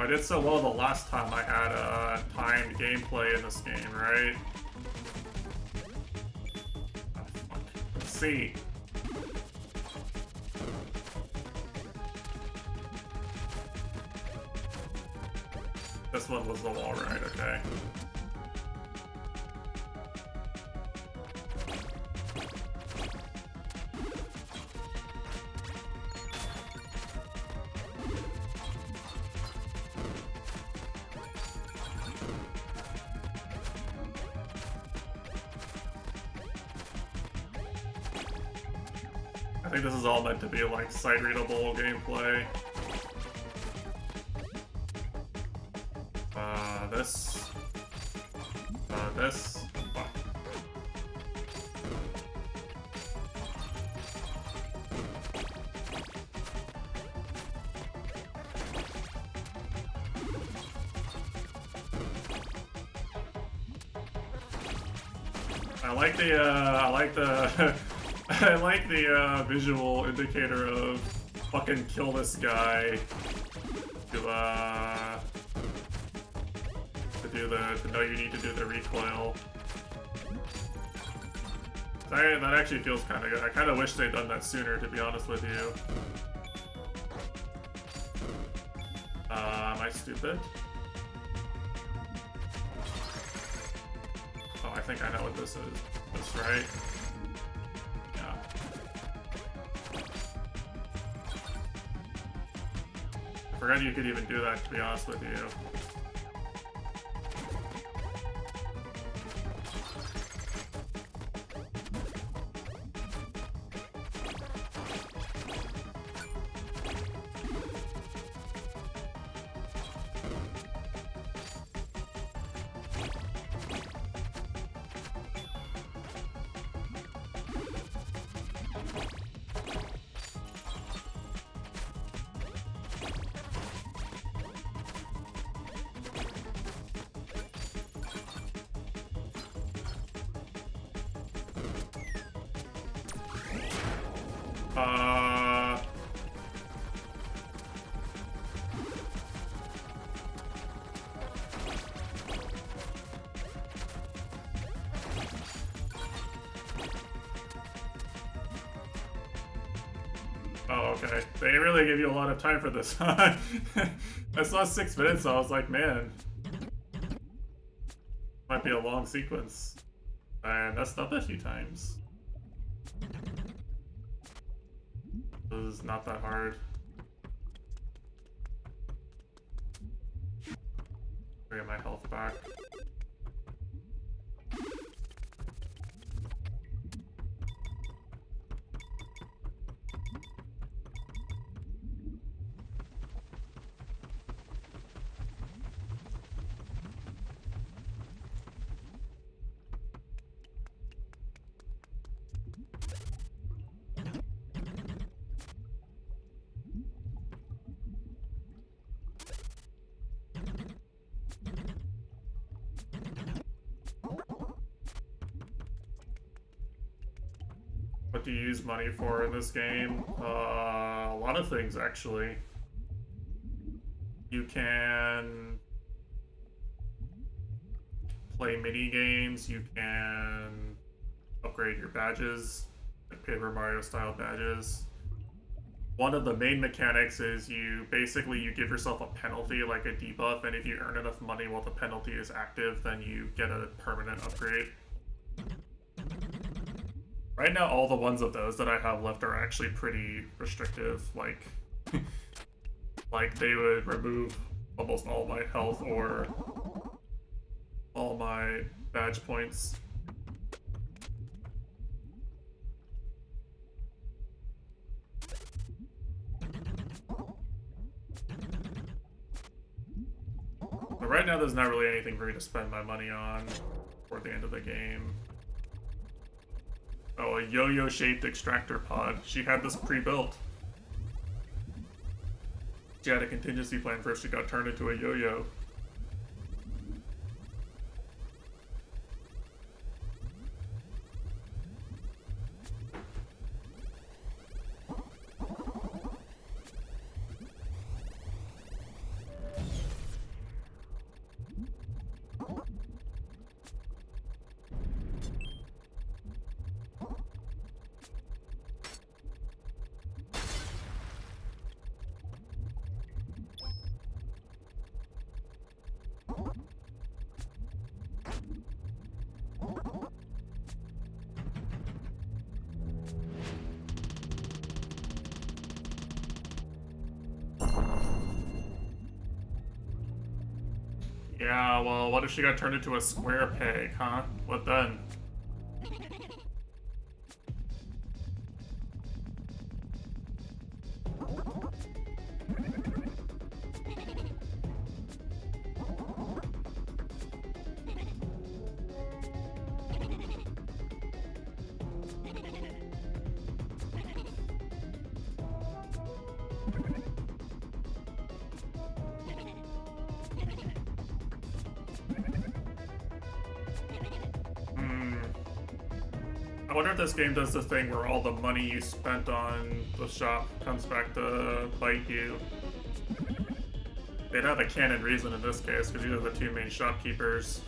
I did so well the last time I had timed gameplay in this game, right? Let's see. This one was the wall ride, okay. I think this is all meant to be like sight-readable gameplay. This. This. Fuck. I like the I like the visual indicator of fucking kill this guy to know you need to do the recoil. That actually feels kind of good. I kind of wish they'd done that sooner, to be honest with you. Am I stupid? Oh, I think I know what this is. This, right? Yeah. I forgot you could even do that, to be honest with you. Oh, okay. They really give you a lot of time for this. I saw 6 minutes, so I was like, man, might be a long sequence. And that's not a few times. This is not that hard. Get my health back. What do you use money for in this game? A lot of things, actually. You can play mini games. You can upgrade your badges, like Paper Mario style badges. One of the main mechanics is you give yourself a penalty, like a debuff, and if you earn enough money while the penalty is active, then you get a permanent upgrade. Right now, all the ones of those that I have left are actually pretty restrictive. Like, like they would remove almost all my health or all my badge points. But right now, there's not really anything for me to spend my money on for the end of the game. Oh, a yo-yo shaped extractor pod. She had this pre-built. She had a contingency plan first. She got turned into a yo-yo. Yeah, well, what if she got turned into a square peg, huh? What then? I wonder if this game does the thing where all the money you spent on the shop comes back to bite you. They'd have a canon reason in this case, because these are the two main shopkeepers.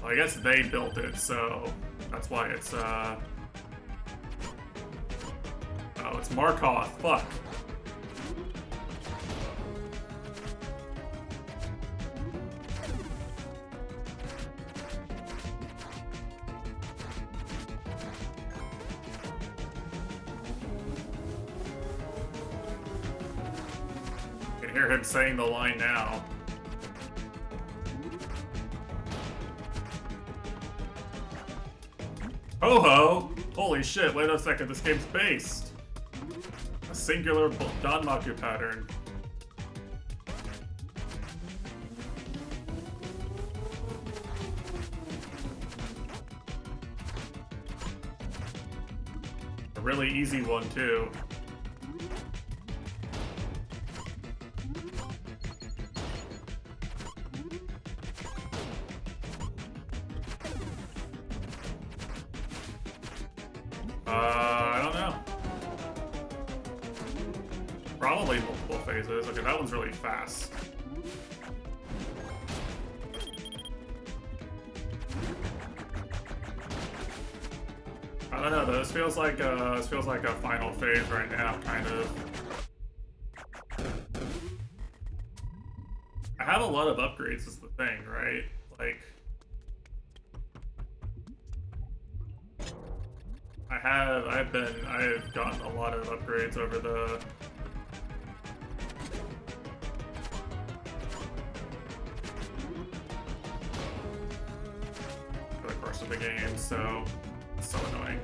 Well, I guess they built it, so that's why it's, oh, it's Markov, fuck. I can hear him saying the line now. Ho-ho! Holy shit, wait a second, this game's based. A singular Danmaku pattern. A really easy one, too. I don't know. Probably multiple phases. Okay, that one's really fast. I don't know. This feels like a final phase right now, kind of. I have a lot of upgrades. Is the thing, right? Like. I've gotten a lot of upgrades over the course of the game, so it's so annoying.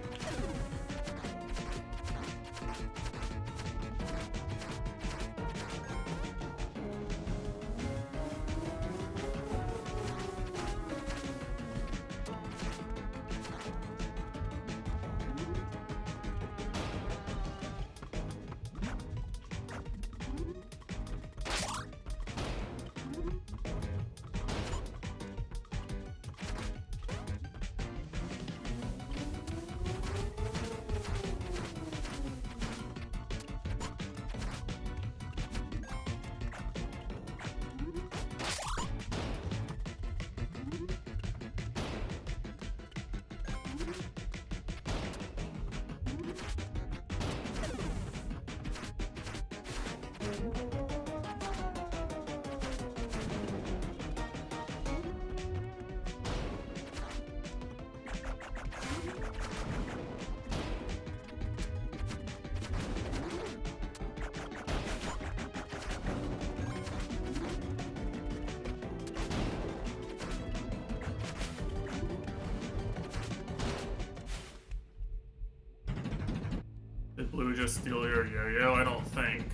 Did Blue just steal your yo-yo? I don't think.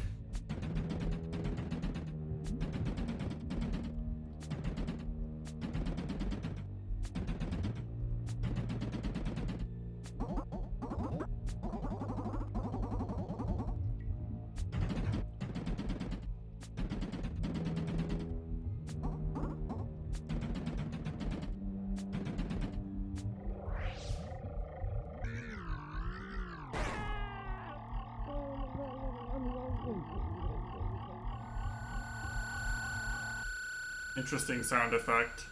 Interesting sound effect.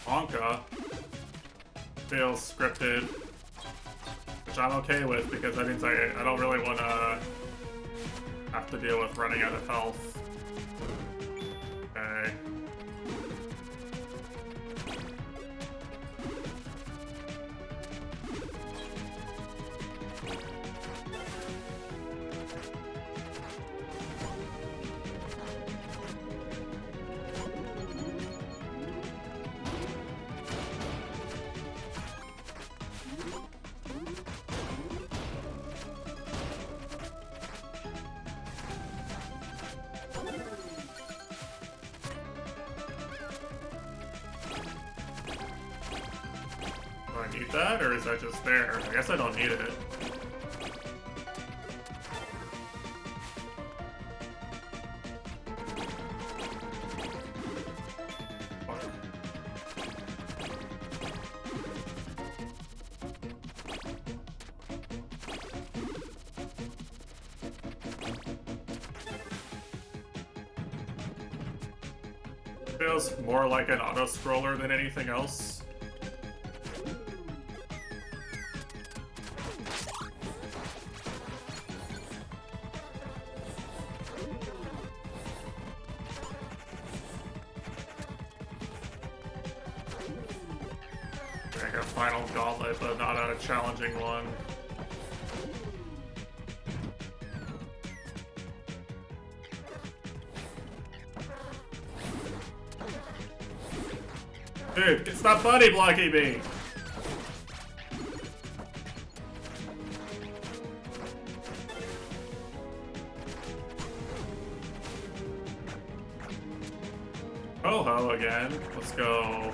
Honka feels scripted. I'm okay with, because that means I don't really want to have to deal with running out of health. Okay. Do I need that, or is that just there? I guess I don't need it. Feels more like an auto-scroller than anything else. Like a final gauntlet, but not a challenging one. Dude, stop body blocking me! Ho-ho again. Let's go.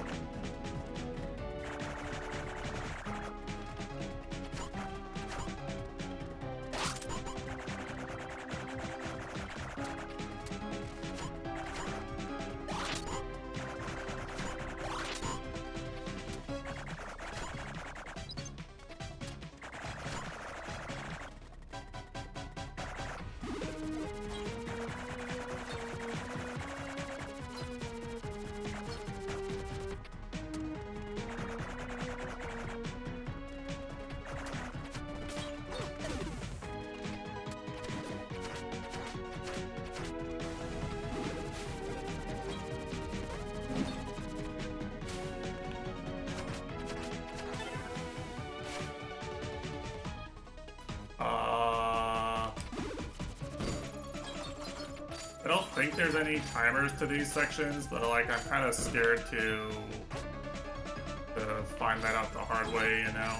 I don't think there's any timers to these sections, but like I'm kind of scared to find that out the hard way, you know?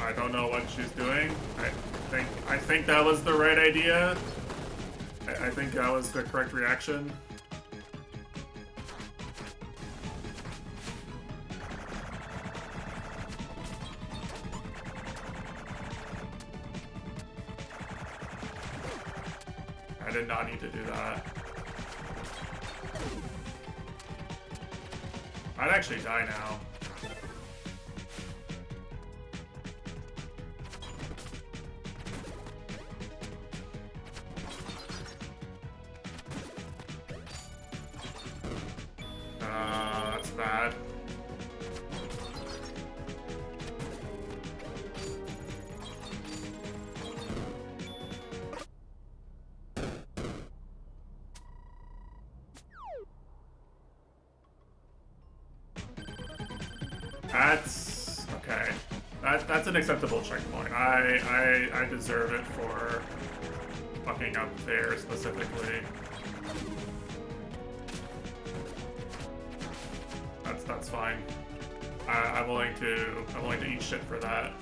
I don't know what she's doing. I think that was the right idea. I think that was the correct reaction. I did not need to do that. I'd actually die now. That's bad. That's okay. That's an acceptable checkpoint. I deserve it for fucking up there specifically. That's fine. I'm willing to eat shit for that.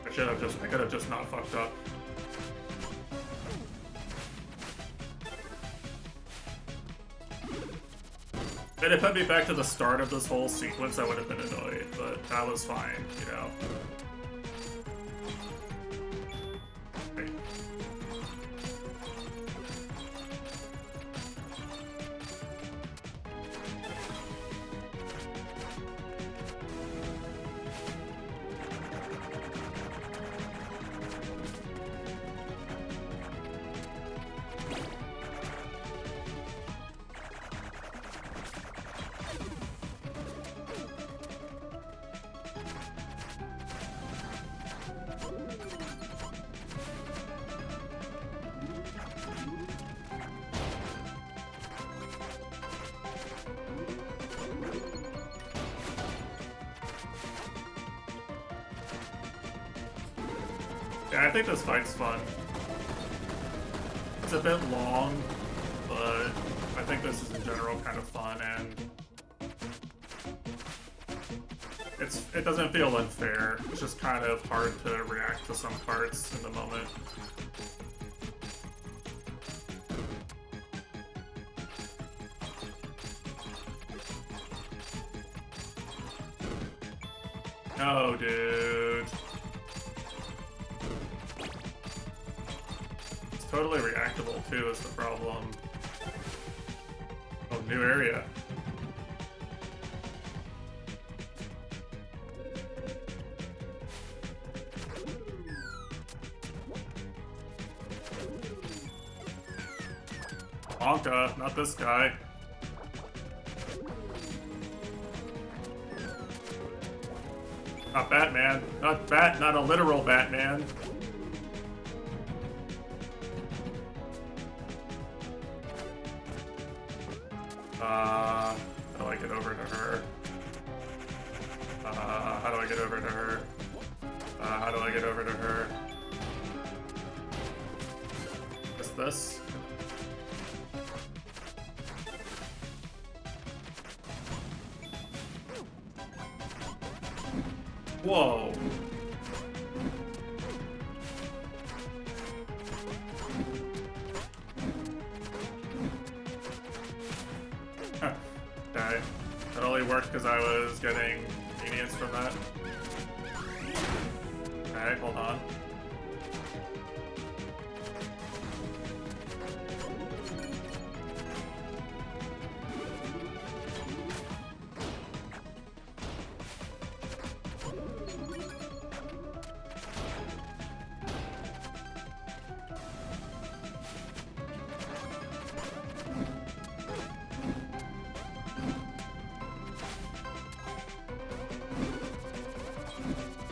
I could have just not fucked up. And it put me back to the start of this whole sequence, I would have been annoyed, but that was fine, you know. Right. Yeah, I think this fight's fun. It's a bit long, but I think this is in general kind of fun, and it doesn't feel unfair. It's just kind of hard to react to some parts in the moment. No, dude. It's totally reactable too, is the problem. Oh, new area. Wonka, not this guy. Not Batman. Not a literal Batman. How do I get over to her? How do I get over to her? How do I get over to her? Just this? Whoa. Okay. That only worked because I was getting convenience from that. Okay, hold on.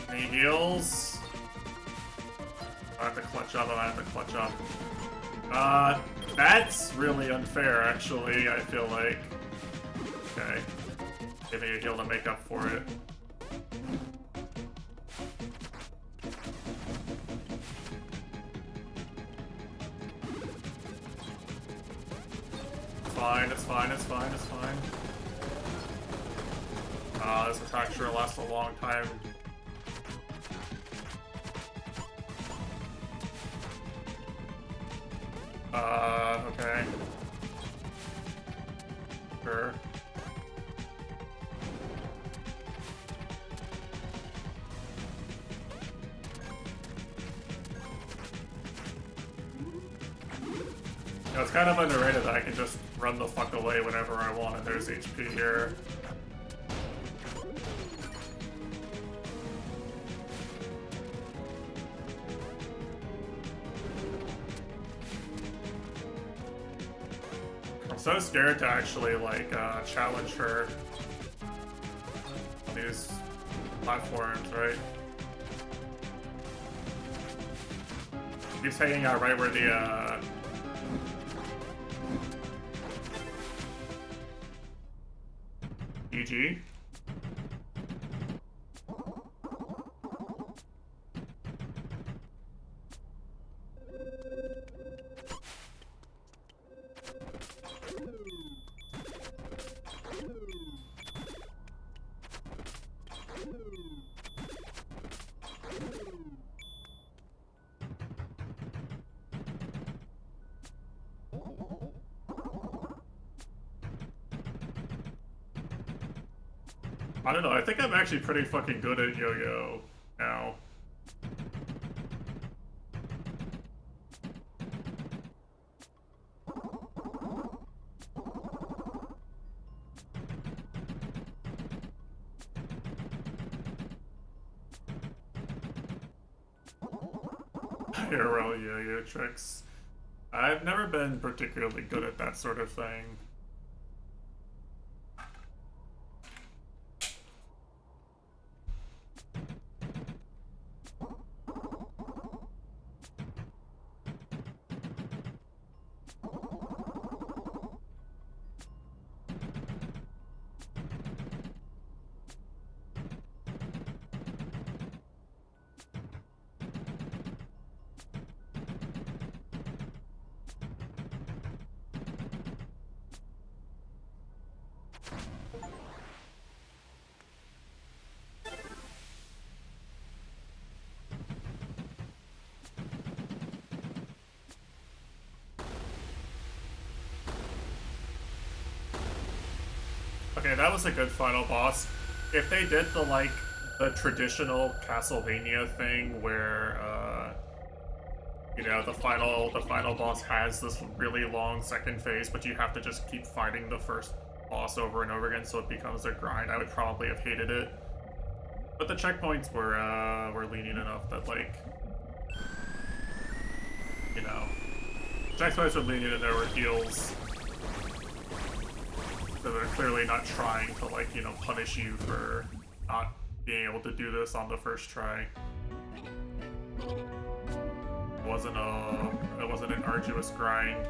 Any heals? I have to clutch up, I have to clutch up. That's really unfair, actually, I feel like. Okay. Give me a heal to make up for it. It's fine, it's fine, it's fine, it's fine. This attack sure lasts a long time. Okay. Sure. You know, it's kind of underrated that I can just run the fuck away whenever I want and there's HP here. I'm so scared to actually, like, challenge her on these platforms, right? Keeps hanging out right where the, GG. I don't know, I think I'm actually pretty fucking good at yo-yo now. IRL yo-yo tricks. I've never been particularly good at that sort of thing. Okay, that was a good final boss. If they did the traditional Castlevania thing where you know, the final boss has this really long second phase, but you have to just keep fighting the first boss over and over again, so it becomes a grind, I would probably have hated it. But the checkpoints were lenient enough that, like, you know, checkpoints were lenient and there were heals. So they're clearly not trying to, like, you know, punish you for not being able to do this on the first try. It wasn't an arduous grind.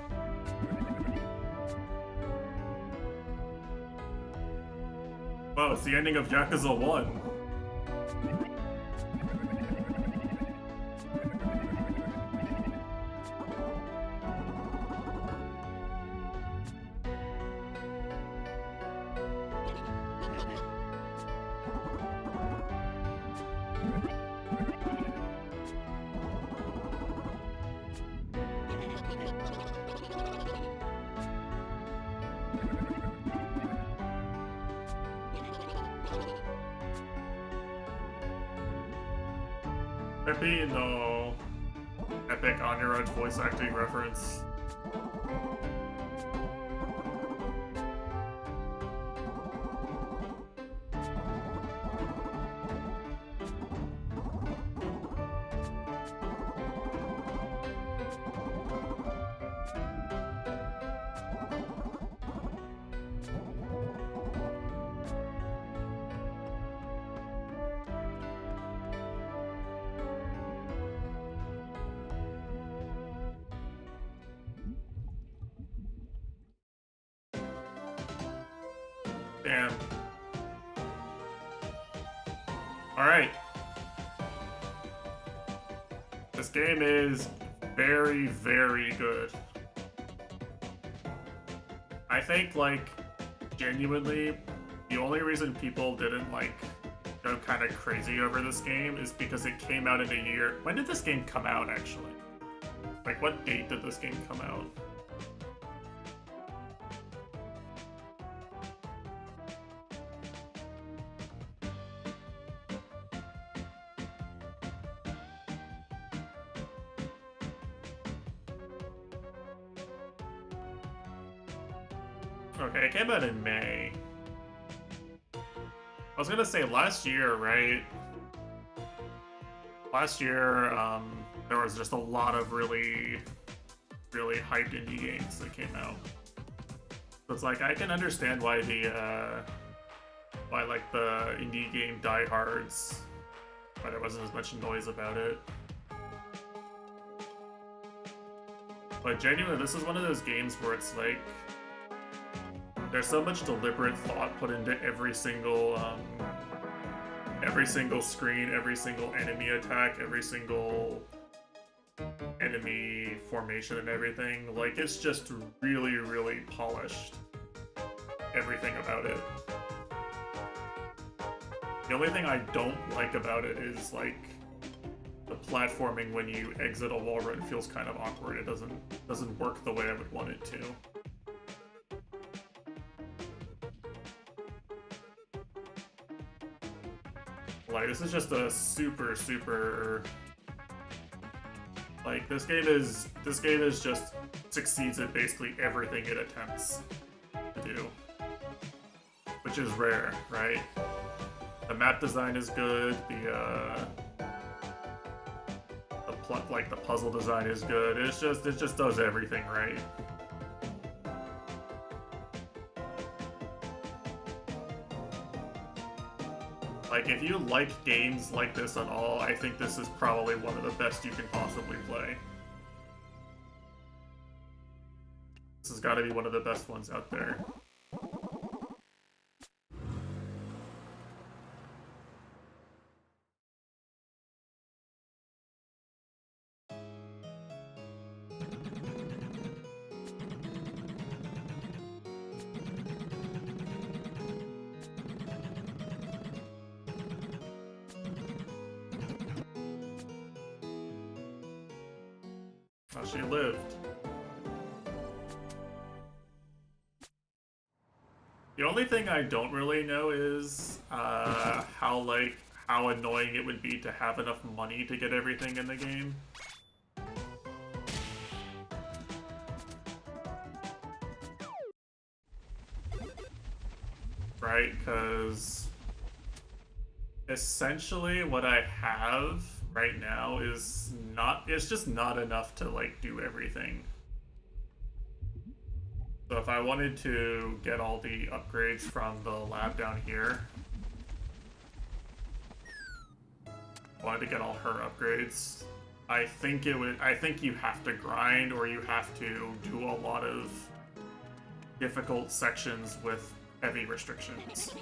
Oh, it's the ending of Yakuza 1. Peppy, no. Epic on your own voice acting reference. Damn. Alright. This game is very, very good. I think, like, genuinely, the only reason people didn't, like, go kind of crazy over this game is because it came out in a year. When did this game come out, actually? Like, what date did this game come out? Okay, it came out in May. I was gonna say last year, right? Last year, there was just a lot of really, really hyped indie games that came out. So it's like, I can understand why why like the indie game diehards, why there wasn't as much noise about it. But genuinely, this is one of those games where it's like, there's so much deliberate thought put into every single screen, every single enemy attack, every single enemy formation and everything. Like, it's just really, really polished. Everything about it. The only thing I don't like about it is, like, the platforming when you exit a wall run feels kind of awkward. It doesn't work the way I would want it to. Like, this is just a super, like, this game is just succeeds at basically everything it attempts to do, which is rare, right? The map design is good. The puzzle design is good. It just does everything right. Like, if you like games like this at all, I think this is probably one of the best you can possibly play. This has got to be one of the best ones out there. How she lived. The only thing I don't really know is how annoying it would be to have enough money to get everything in the game. Right, because essentially what I have right now is it's just not enough to like do everything. So if I wanted to get all the upgrades from the lab down here, wanted to get all her upgrades, I think you have to grind, or you have to do a lot of difficult sections with heavy restrictions.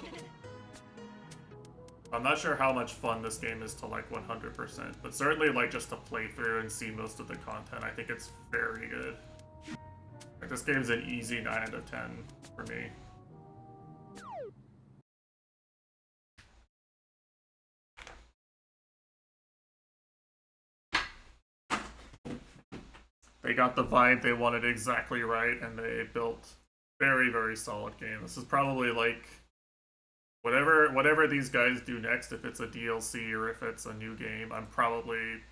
I'm not sure how much fun this game is to like 100%, but certainly like just to play through and see most of the content, I think it's very good. Like, this game's an easy 9 out of 10 for me. They got the vibe they wanted exactly right, and they built very solid game. This is probably like whatever these guys do next, if it's a DLC or if it's a new game, I'm probably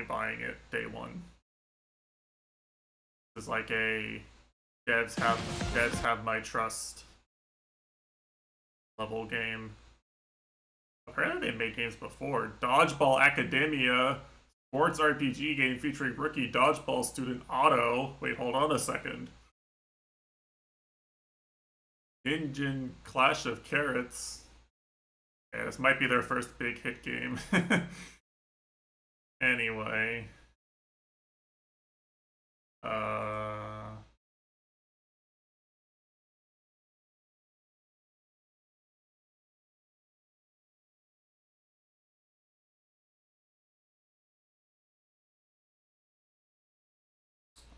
buying it day one. It's like a devs have my trust level game. Apparently they made games before. Dodgeball Academia, sports RPG game featuring rookie dodgeball student Otto. Wait, hold on a second. Ninja Clash of Carrots. Yeah, this might be their first big hit game. Anyway.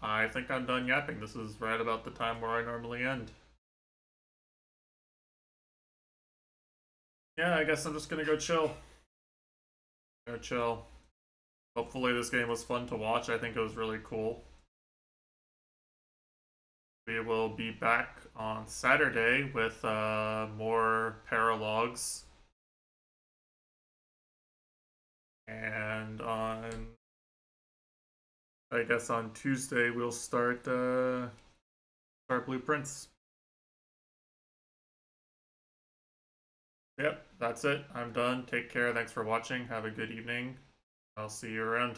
I think I'm done yapping. This is right about the time where I normally end. Yeah, I guess I'm just gonna go chill. Go chill. Hopefully this game was fun to watch. I think it was really cool. We will be back on Saturday with more paralogs. And I guess on Tuesday we'll start blueprints. Yep, that's it. I'm done. Take care. Thanks for watching. Have a good evening. I'll see you around.